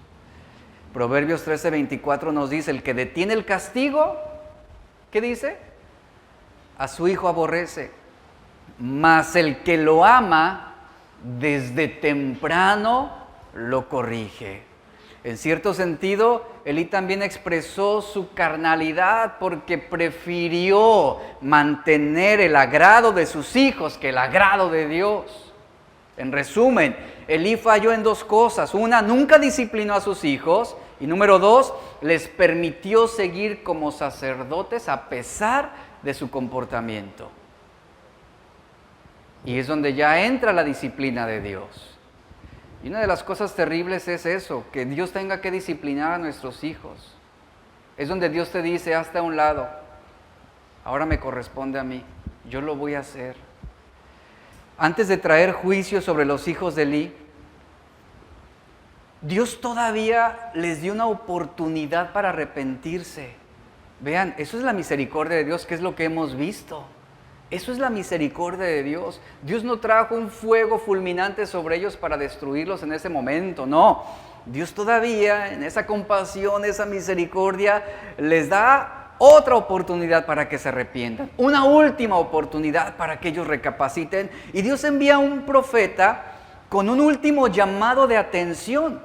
Proverbios 13:24 nos dice, el que detiene el castigo, ¿qué dice? A su hijo aborrece, mas el que lo ama, desde temprano lo corrige. En cierto sentido, Elí también expresó su carnalidad porque prefirió mantener el agrado de sus hijos que el agrado de Dios. En resumen, Elí falló en dos cosas. Una, nunca disciplinó a sus hijos. Y número dos, les permitió seguir como sacerdotes a pesar de su comportamiento. Y es donde ya entra la disciplina de Dios. Y una de las cosas terribles es eso, que Dios tenga que disciplinar a nuestros hijos. Es donde Dios te dice, hazte a un lado, ahora me corresponde a mí, yo lo voy a hacer. Antes de traer juicio sobre los hijos de Elí, Dios todavía les dio una oportunidad para arrepentirse. Vean, eso es la misericordia de Dios, que es lo que hemos visto. Eso es la misericordia de Dios. Dios no trajo un fuego fulminante sobre ellos para destruirlos en ese momento, no. Dios todavía, en esa compasión, esa misericordia, les da otra oportunidad para que se arrepientan. Una última oportunidad para que ellos recapaciten. Y Dios envía un profeta con un último llamado de atención.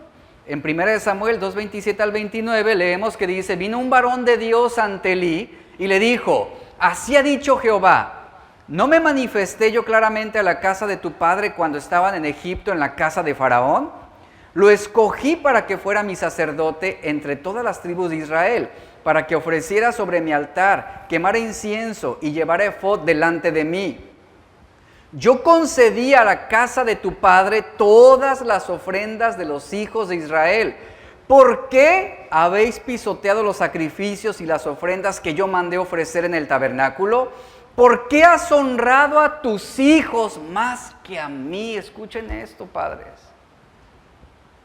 En 1 Samuel 2:27 al 29 leemos que dice, vino un varón de Dios ante Elí y le dijo, así ha dicho Jehová, ¿no me manifesté yo claramente a la casa de tu padre cuando estaban en Egipto en la casa de Faraón? Lo escogí para que fuera mi sacerdote entre todas las tribus de Israel, para que ofreciera sobre mi altar, quemara incienso y llevara efod delante de mí. Yo concedí a la casa de tu padre todas las ofrendas de los hijos de Israel. ¿Por qué habéis pisoteado los sacrificios y las ofrendas que yo mandé ofrecer en el tabernáculo? ¿Por qué has honrado a tus hijos más que a mí? Escuchen esto, padres.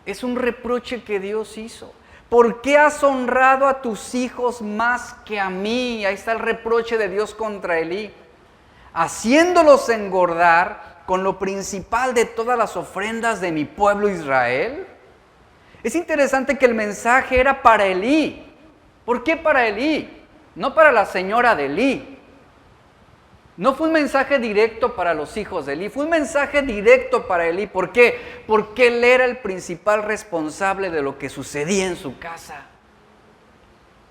Es un reproche que Dios hizo. ¿Por qué has honrado a tus hijos más que a mí? Ahí está el reproche de Dios contra Elí. Haciéndolos engordar con lo principal de todas las ofrendas de mi pueblo Israel. Es interesante que el mensaje era para Elí. ¿Por qué para Elí? No para la señora de Elí. No fue un mensaje directo para los hijos de Elí, fue un mensaje directo para Elí. ¿Por qué? Porque él era el principal responsable de lo que sucedía en su casa,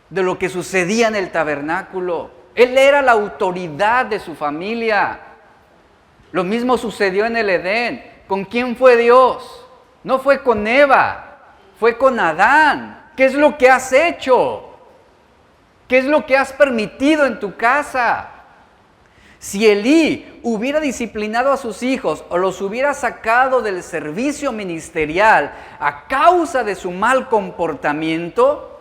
de lo que sucedía en el tabernáculo. Él era la autoridad de su familia. Lo mismo sucedió en el Edén. ¿Con quién fue Dios? No fue con Eva, fue con Adán. ¿Qué es lo que has hecho? ¿Qué es lo que has permitido en tu casa? Si Elí hubiera disciplinado a sus hijos o los hubiera sacado del servicio ministerial a causa de su mal comportamiento,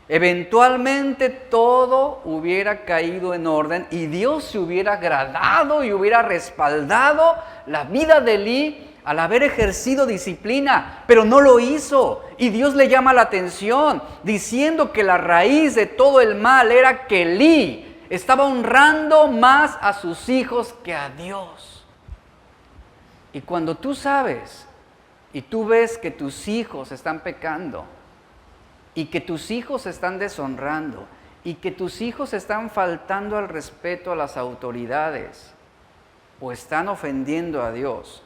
eventualmente todo hubiera caído en orden y Dios se hubiera agradado y hubiera respaldado la vida de Elí al haber ejercido disciplina, pero no lo hizo. Y Dios le llama la atención diciendo que la raíz de todo el mal era que Elí estaba honrando más a sus hijos que a Dios. Y cuando tú sabes y tú ves que tus hijos están pecando, y que tus hijos están deshonrando, y que tus hijos están faltando al respeto a las autoridades, o están ofendiendo a Dios,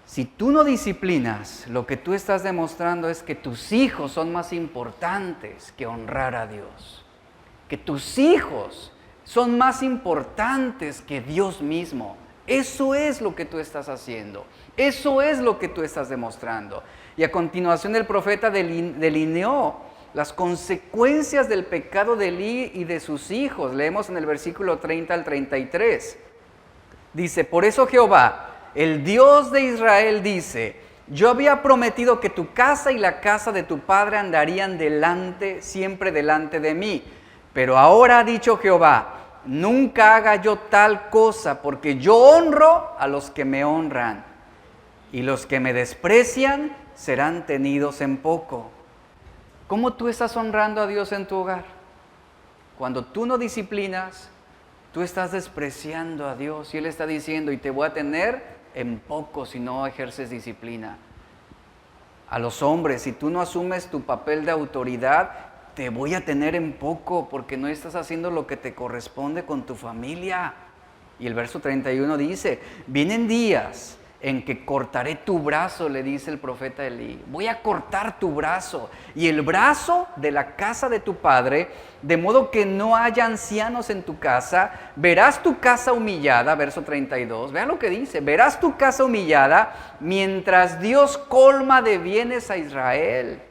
si tú no disciplinas, lo que tú estás demostrando es que tus hijos son más importantes que honrar a Dios. Que tus hijos son más importantes que Dios mismo. Eso es lo que tú estás haciendo. Eso es lo que tú estás demostrando. Y a continuación el profeta delineó las consecuencias del pecado de Elí y de sus hijos. Leemos en el versículo 30 al 33. Dice, por eso Jehová, el Dios de Israel dice, yo había prometido que tu casa y la casa de tu padre andarían siempre delante de mí. Pero ahora ha dicho Jehová, nunca haga yo tal cosa, porque yo honro a los que me honran, y los que me desprecian serán tenidos en poco. ¿Cómo tú estás honrando a Dios en tu hogar? Cuando tú no disciplinas, tú estás despreciando a Dios, y Él está diciendo, y te voy a tener en poco si no ejerces disciplina. A los hombres, si tú no asumes tu papel de autoridad, te voy a tener en poco porque no estás haciendo lo que te corresponde con tu familia. Y el verso 31 dice, vienen días en que cortaré tu brazo, le dice el profeta Elí. Voy a cortar tu brazo y el brazo de la casa de tu padre, de modo que no haya ancianos en tu casa. Verás tu casa humillada, verso 32. Vean lo que dice, verás tu casa humillada mientras Dios colma de bienes a Israel.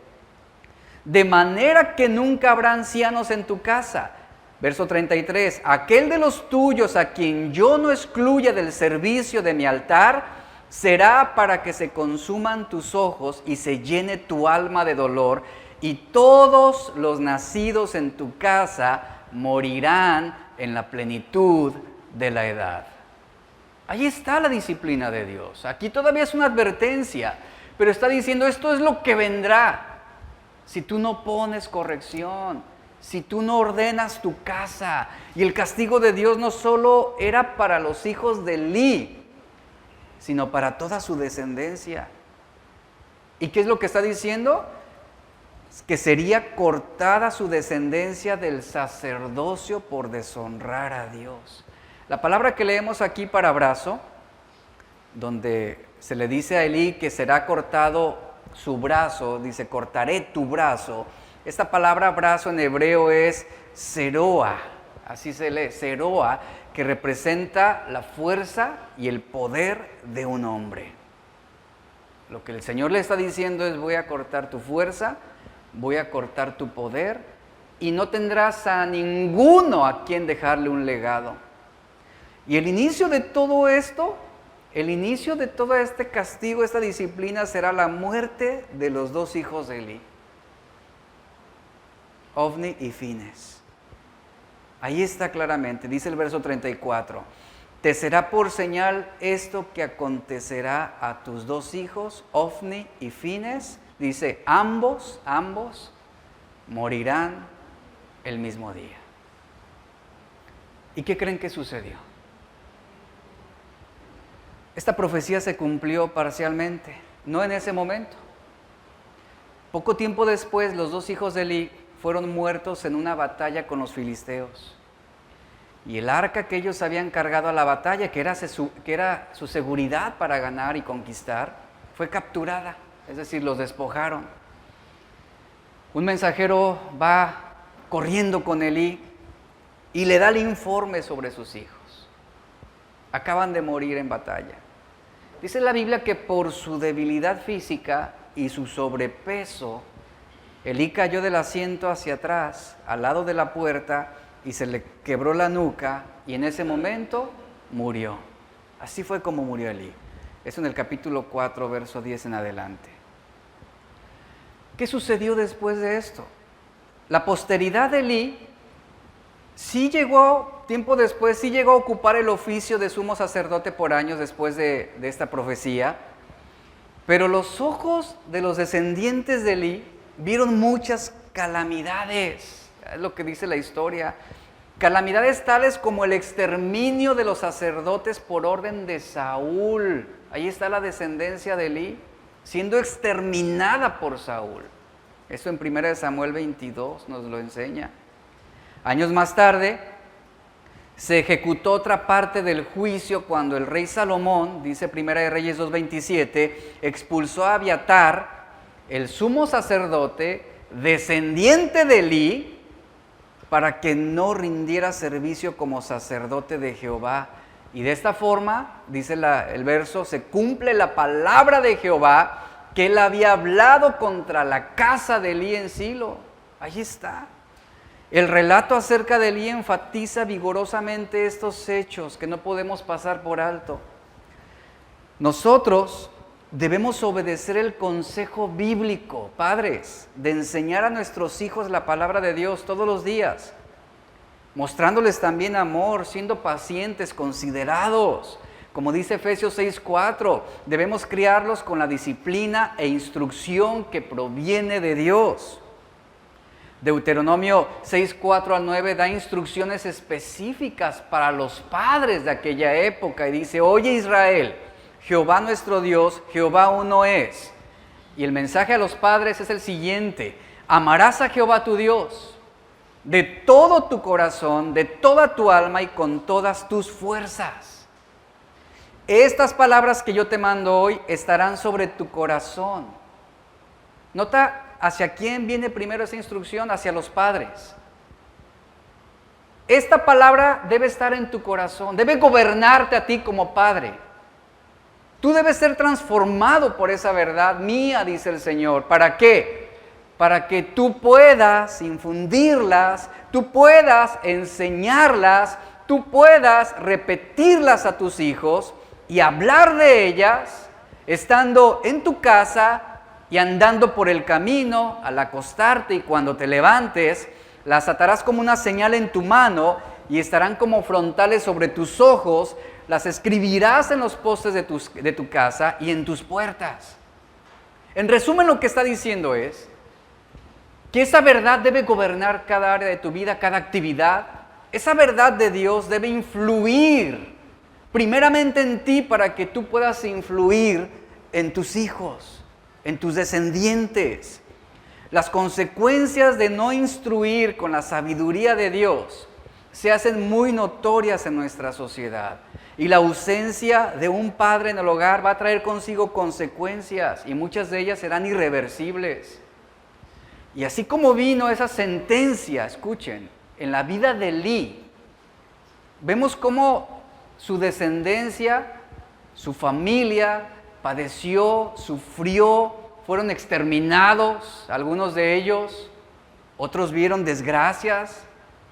De manera que nunca habrá ancianos en tu casa. Verso 33, aquel de los tuyos a quien yo no excluya del servicio de mi altar, será para que se consuman tus ojos y se llene tu alma de dolor, y todos los nacidos en tu casa morirán en la plenitud de la edad. Ahí está la disciplina de Dios. Aquí todavía es una advertencia, pero está diciendo esto es lo que vendrá si tú no pones corrección, si tú no ordenas tu casa. Y el castigo de Dios no solo era para los hijos de Elí, sino para toda su descendencia. ¿Y qué es lo que está diciendo? Que sería cortada su descendencia del sacerdocio por deshonrar a Dios. La palabra que leemos aquí para brazo, donde se le dice a Elí que será cortado su brazo, dice cortaré tu brazo. Esta palabra brazo en hebreo es seroa, así se lee, seroa, que representa la fuerza y el poder de un hombre. Lo que el Señor le está diciendo es voy a cortar tu fuerza, voy a cortar tu poder y no tendrás a ninguno a quien dejarle un legado. Y el inicio de todo esto, el inicio de todo este castigo, esta disciplina será la muerte de los dos hijos de Elí, Ofni y Fines. Ahí está claramente, dice el verso 34, te será por señal esto que acontecerá a tus dos hijos, Ofni y Fines, dice, ambos morirán el mismo día. ¿Y qué creen que sucedió? Esta profecía se cumplió parcialmente, no en ese momento. Poco tiempo después, los dos hijos de Elí fueron muertos en una batalla con los filisteos. Y el arca que ellos habían cargado a la batalla, que era su seguridad para ganar y conquistar, fue capturada, es decir, los despojaron. Un mensajero va corriendo con Elí y le da el informe sobre sus hijos. Acaban de morir en batalla. Dice la Biblia que por su debilidad física y su sobrepeso, Elí cayó del asiento hacia atrás, al lado de la puerta, y se le quebró la nuca, y en ese momento murió. Así fue como murió Elí. Eso en el capítulo 4, verso 10 en adelante. ¿Qué sucedió después de esto? La posteridad de Elí tiempo después, sí llegó a ocupar el oficio de sumo sacerdote por años después de esta profecía, pero los ojos de los descendientes de Elí vieron muchas calamidades, es lo que dice la historia, calamidades tales como el exterminio de los sacerdotes por orden de Saúl. Ahí está la descendencia de Elí, siendo exterminada por Saúl. Esto en 1 Samuel 22 nos lo enseña. Años más tarde, se ejecutó otra parte del juicio cuando el rey Salomón, dice 1 de Reyes 2:27, expulsó a Abiatar, el sumo sacerdote, descendiente de Elí, para que no rindiera servicio como sacerdote de Jehová. Y de esta forma, dice el verso, se cumple la palabra de Jehová que él había hablado contra la casa de Elí en Silo. Ahí está. El relato acerca de Elí enfatiza vigorosamente estos hechos que no podemos pasar por alto. Nosotros debemos obedecer el consejo bíblico, padres, de enseñar a nuestros hijos la palabra de Dios todos los días, mostrándoles también amor, siendo pacientes, considerados. Como dice Efesios 6:4, debemos criarlos con la disciplina e instrucción que proviene de Dios. Deuteronomio 6:4 al 9 da instrucciones específicas para los padres de aquella época y dice: oye Israel, Jehová nuestro Dios, Jehová uno es. Y el mensaje a los padres es el siguiente: amarás a Jehová tu Dios de todo tu corazón, de toda tu alma y con todas tus fuerzas. Estas palabras que yo te mando hoy estarán sobre tu corazón. Nota hacia quién viene primero esa instrucción: hacia los padres. Esta palabra debe estar en tu corazón, debe gobernarte a ti como padre. Tú debes ser transformado por esa verdad mía, dice el Señor. ¿Para qué? Para que tú puedas infundirlas, tú puedas enseñarlas, tú puedas repetirlas a tus hijos y hablar de ellas estando en tu casa y andando por el camino, al acostarte y cuando te levantes. Las atarás como una señal en tu mano y estarán como frontales sobre tus ojos. Las escribirás en los postes de tu casa y en tus puertas. En resumen, lo que está diciendo es que esa verdad debe gobernar cada área de tu vida, cada actividad. Esa verdad de Dios debe influir primeramente en ti para que tú puedas influir en tus hijos, en tus descendientes. Las consecuencias de no instruir con la sabiduría de Dios se hacen muy notorias en nuestra sociedad. Y la ausencia de un padre en el hogar va a traer consigo consecuencias y muchas de ellas serán irreversibles. Y así como vino esa sentencia, escuchen, en la vida de Elí, vemos cómo su descendencia, su familia, padeció, sufrió, fueron exterminados, algunos de ellos, otros vieron desgracias.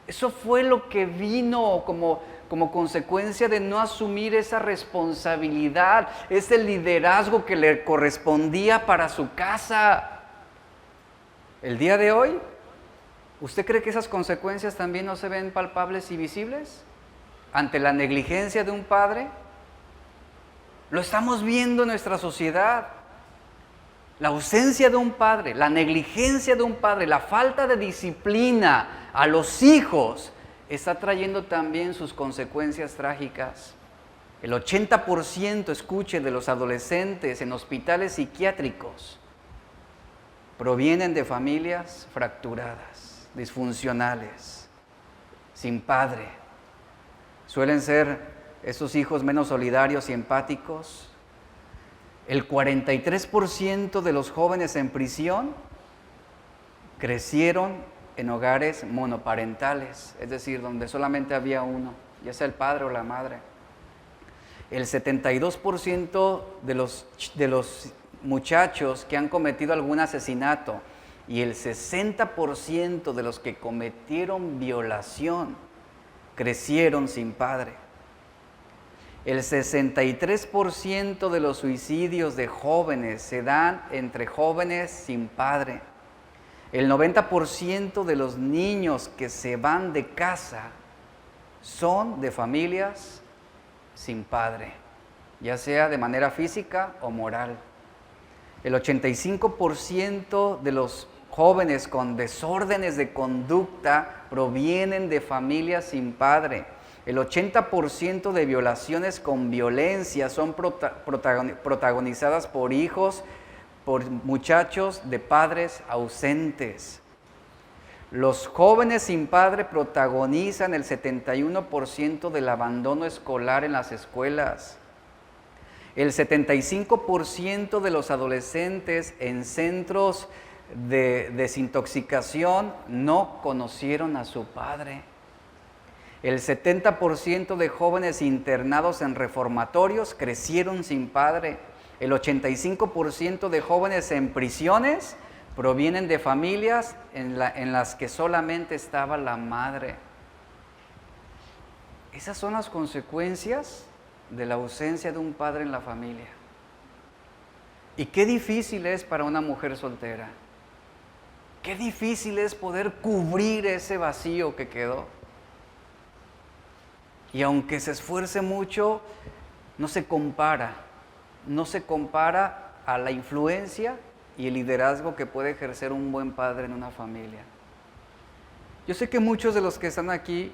Eso fue lo que vino como consecuencia de no asumir esa responsabilidad, ese liderazgo que le correspondía para su casa. El día de hoy, ¿usted cree que esas consecuencias también no se ven palpables y visibles ante la negligencia de un padre? Lo estamos viendo en nuestra sociedad. La ausencia de un padre, la negligencia de un padre, la falta de disciplina a los hijos está trayendo también sus consecuencias trágicas. El 80%, escuche, de los adolescentes en hospitales psiquiátricos provienen de familias fracturadas, disfuncionales, sin padre. Suelen ser esos hijos menos solidarios y empáticos. El 43% de los jóvenes en prisión crecieron en hogares monoparentales, es decir, donde solamente había uno, ya sea el padre o la madre. El 72% de los muchachos que han cometido algún asesinato y el 60% de los que cometieron violación crecieron sin padre. El 63% de los suicidios de jóvenes se dan entre jóvenes sin padre. El 90% de los niños que se van de casa son de familias sin padre, ya sea de manera física o moral. El 85% de los jóvenes con desórdenes de conducta provienen de familias sin padre. El 80% de violaciones con violencia son protagonizadas por hijos por muchachos de padres ausentes. Los jóvenes sin padre protagonizan el 71% del abandono escolar en las escuelas. El 75% de los adolescentes en centros de desintoxicación no conocieron a su padre. El 70% de jóvenes internados en reformatorios crecieron sin padre. El 85% de jóvenes en prisiones provienen de familias en las que solamente estaba la madre. Esas son las consecuencias de la ausencia de un padre en la familia. Y qué difícil es para una mujer soltera. Qué difícil es poder cubrir ese vacío que quedó. Y aunque se esfuerce mucho, no se compara a la influencia y el liderazgo que puede ejercer un buen padre en una familia. Yo sé que muchos de los que están aquí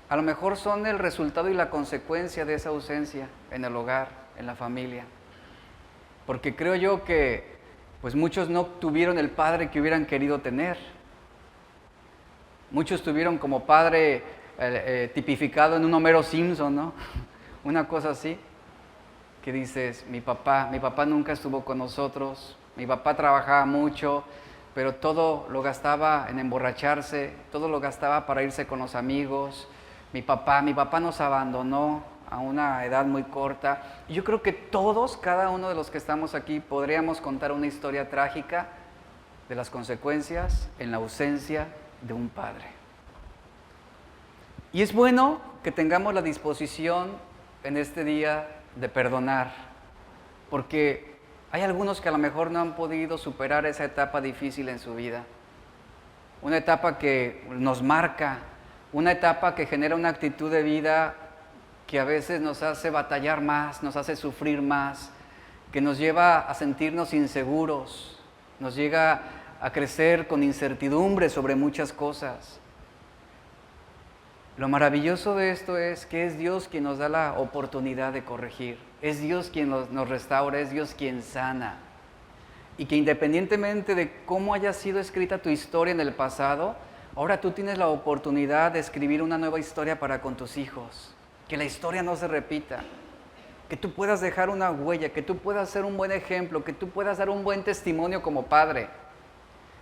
a lo mejor son el resultado y la consecuencia de esa ausencia en el hogar, en la familia. Porque creo yo que pues muchos no tuvieron el padre que hubieran querido tener. Muchos tuvieron como padre tipificado en un Homero Simpson, ¿no? Una cosa así, que dices, mi papá nunca estuvo con nosotros, mi papá trabajaba mucho, pero todo lo gastaba en emborracharse, todo lo gastaba para irse con los amigos. Mi papá nos abandonó a una edad muy corta. Y yo creo que todos, cada uno de los que estamos aquí, podríamos contar una historia trágica de las consecuencias en la ausencia de un padre. Y es bueno que tengamos la disposición en este día de perdonar, porque hay algunos que a lo mejor no han podido superar esa etapa difícil en su vida. Una etapa que nos marca, una etapa que genera una actitud de vida que a veces nos hace batallar más, nos hace sufrir más, que nos lleva a sentirnos inseguros, nos llega a crecer con incertidumbre sobre muchas cosas. Lo maravilloso de esto es que es Dios quien nos da la oportunidad de corregir, es Dios quien nos restaura, es Dios quien sana. Y que independientemente de cómo haya sido escrita tu historia en el pasado, ahora tú tienes la oportunidad de escribir una nueva historia para con tus hijos. Que la historia no se repita, que tú puedas dejar una huella, que tú puedas ser un buen ejemplo, que tú puedas dar un buen testimonio como padre.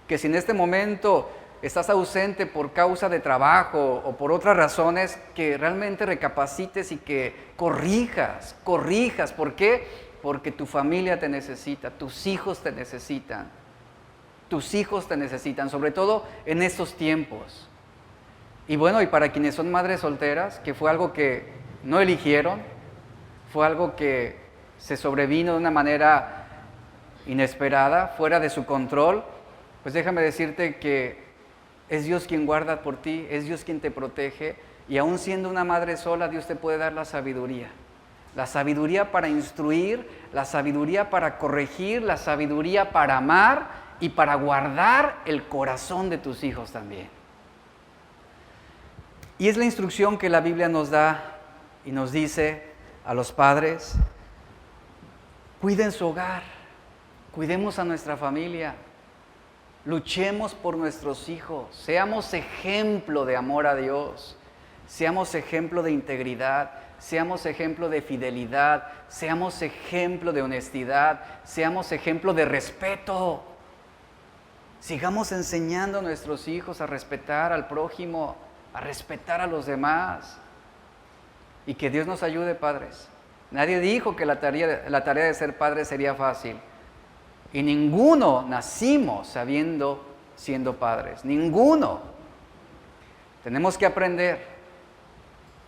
Que si en este momento estás ausente por causa de trabajo o por otras razones, que realmente recapacites y que corrijas. ¿Por qué? Porque tu familia te necesita, tus hijos te necesitan. Sobre todo en estos tiempos. Y bueno, y para quienes son madres solteras, que fue algo que no eligieron, fue algo que se sobrevino de una manera inesperada, fuera de su control, pues déjame decirte que es Dios quien guarda por ti, es Dios quien te protege, y aún siendo una madre sola, Dios te puede dar la sabiduría para instruir, la sabiduría para corregir, la sabiduría para amar y para guardar el corazón de tus hijos también. Y es la instrucción que la Biblia nos da y nos dice a los padres: cuiden su hogar, cuidemos a nuestra familia, luchemos por nuestros hijos, seamos ejemplo de amor a Dios, seamos ejemplo de integridad, seamos ejemplo de fidelidad, seamos ejemplo de honestidad, seamos ejemplo de respeto. Sigamos enseñando a nuestros hijos a respetar al prójimo, a respetar a los demás. Y que Dios nos ayude, padres. Nadie dijo que la tarea de ser padre sería fácil. Y ninguno nacimos siendo padres. Ninguno. Tenemos que aprender.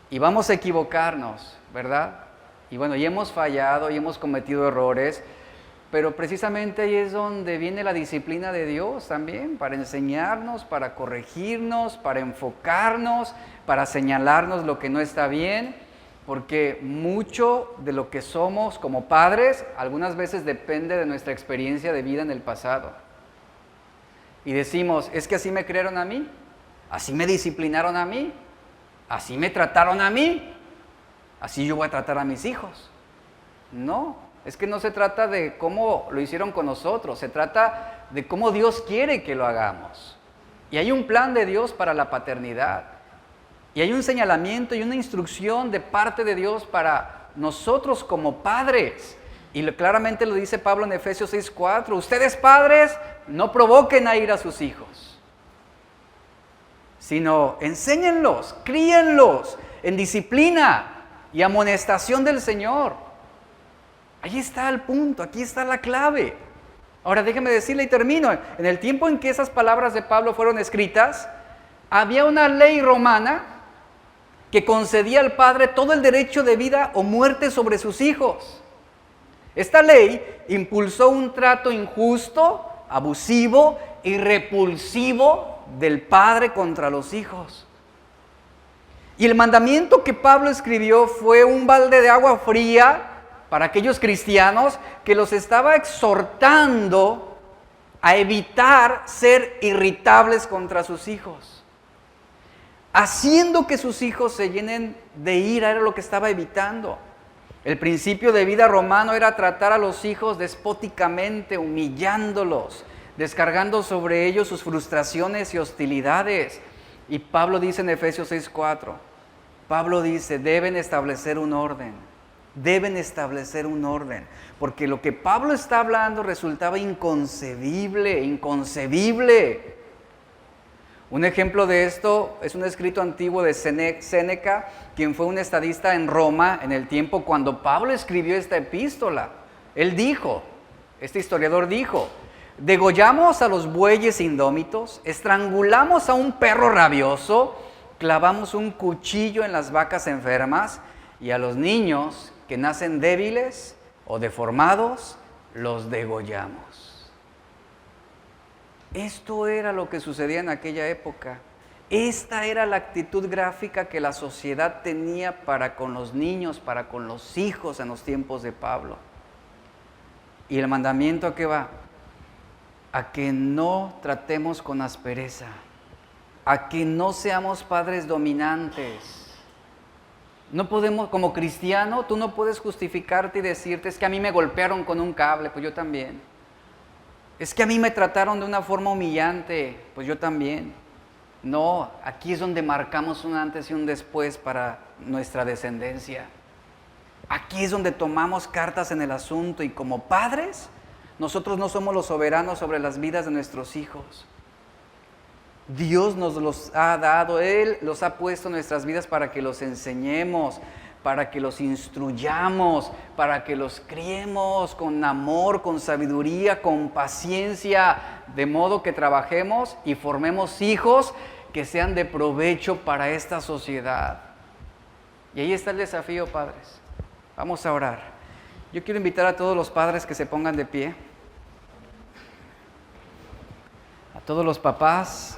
Y vamos a equivocarnos, ¿verdad? Y bueno, y hemos fallado y hemos cometido errores. Pero precisamente ahí es donde viene la disciplina de Dios también, para enseñarnos, para corregirnos, para enfocarnos, para señalarnos lo que no está bien, porque mucho de lo que somos como padres algunas veces depende de nuestra experiencia de vida en el pasado. Y decimos, es que así me criaron a mí, así me disciplinaron a mí, así me trataron a mí, así yo voy a tratar a mis hijos. No. Es que no se trata de cómo lo hicieron con nosotros, se trata de cómo Dios quiere que lo hagamos. Y hay un plan de Dios para la paternidad. Y hay un señalamiento y una instrucción de parte de Dios para nosotros como padres. Y claramente lo dice Pablo en Efesios 6:4. Ustedes padres, no provoquen a ir a sus hijos, sino enséñenlos, críenlos en disciplina y amonestación del Señor. Ahí está el punto, aquí está la clave. Ahora déjeme decirle y termino. En el tiempo en que esas palabras de Pablo fueron escritas, había una ley romana que concedía al padre todo el derecho de vida o muerte sobre sus hijos. Esta ley impulsó un trato injusto, abusivo y repulsivo del padre contra los hijos. Y el mandamiento que Pablo escribió fue un balde de agua fría para aquellos cristianos que los estaba exhortando a evitar ser irritables contra sus hijos. Haciendo que sus hijos se llenen de ira era lo que estaba evitando. El principio de vida romano era tratar a los hijos despóticamente, humillándolos, descargando sobre ellos sus frustraciones y hostilidades. Y Pablo dice en Efesios 6:4, Pablo dice, deben establecer un orden, porque lo que Pablo está hablando resultaba inconcebible. Un ejemplo de esto es un escrito antiguo de Séneca, quien fue un estadista en Roma en el tiempo cuando Pablo escribió esta epístola. Él dijo, este historiador dijo, degollamos a los bueyes indómitos, estrangulamos a un perro rabioso, clavamos un cuchillo en las vacas enfermas y a los niños que nacen débiles o deformados, los degollamos. Esto era lo que sucedía en aquella época. Esta era la actitud gráfica que la sociedad tenía para con los niños, para con los hijos en los tiempos de Pablo. ¿Y el mandamiento a qué va? A que no tratemos con aspereza, a que no seamos padres dominantes. No podemos, como cristiano, tú no puedes justificarte y decirte, es que a mí me golpearon con un cable, pues yo también. Es que a mí me trataron de una forma humillante, pues yo también. No, aquí es donde marcamos un antes y un después para nuestra descendencia. Aquí es donde tomamos cartas en el asunto y como padres, nosotros no somos los soberanos sobre las vidas de nuestros hijos. Dios nos los ha dado, Él los ha puesto en nuestras vidas para que los enseñemos, para que los instruyamos, para que los criemos con amor, con sabiduría, con paciencia, de modo que trabajemos y formemos hijos que sean de provecho para esta sociedad. Y ahí está el desafío, padres. Vamos a orar. Yo quiero invitar a todos los padres que se pongan de pie, a todos los papás.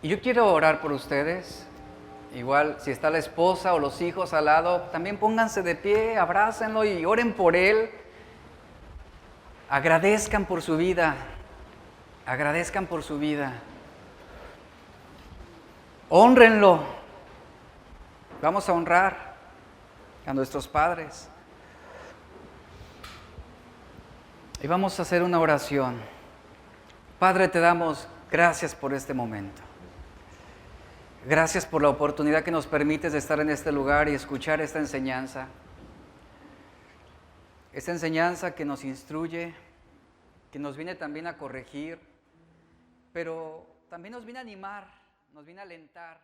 Y yo quiero orar por ustedes. Igual, si está la esposa o los hijos al lado, también pónganse de pie, abrácenlo y oren por él. Agradezcan por su vida. Agradezcan por su vida. Hónrenlo. Vamos a honrar a nuestros padres. Y vamos a hacer una oración. Padre, te damos gracias por este momento. Gracias por la oportunidad que nos permites de estar en este lugar y escuchar esta enseñanza. Esta enseñanza que nos instruye, que nos viene también a corregir, pero también nos viene a animar, nos viene a alentar.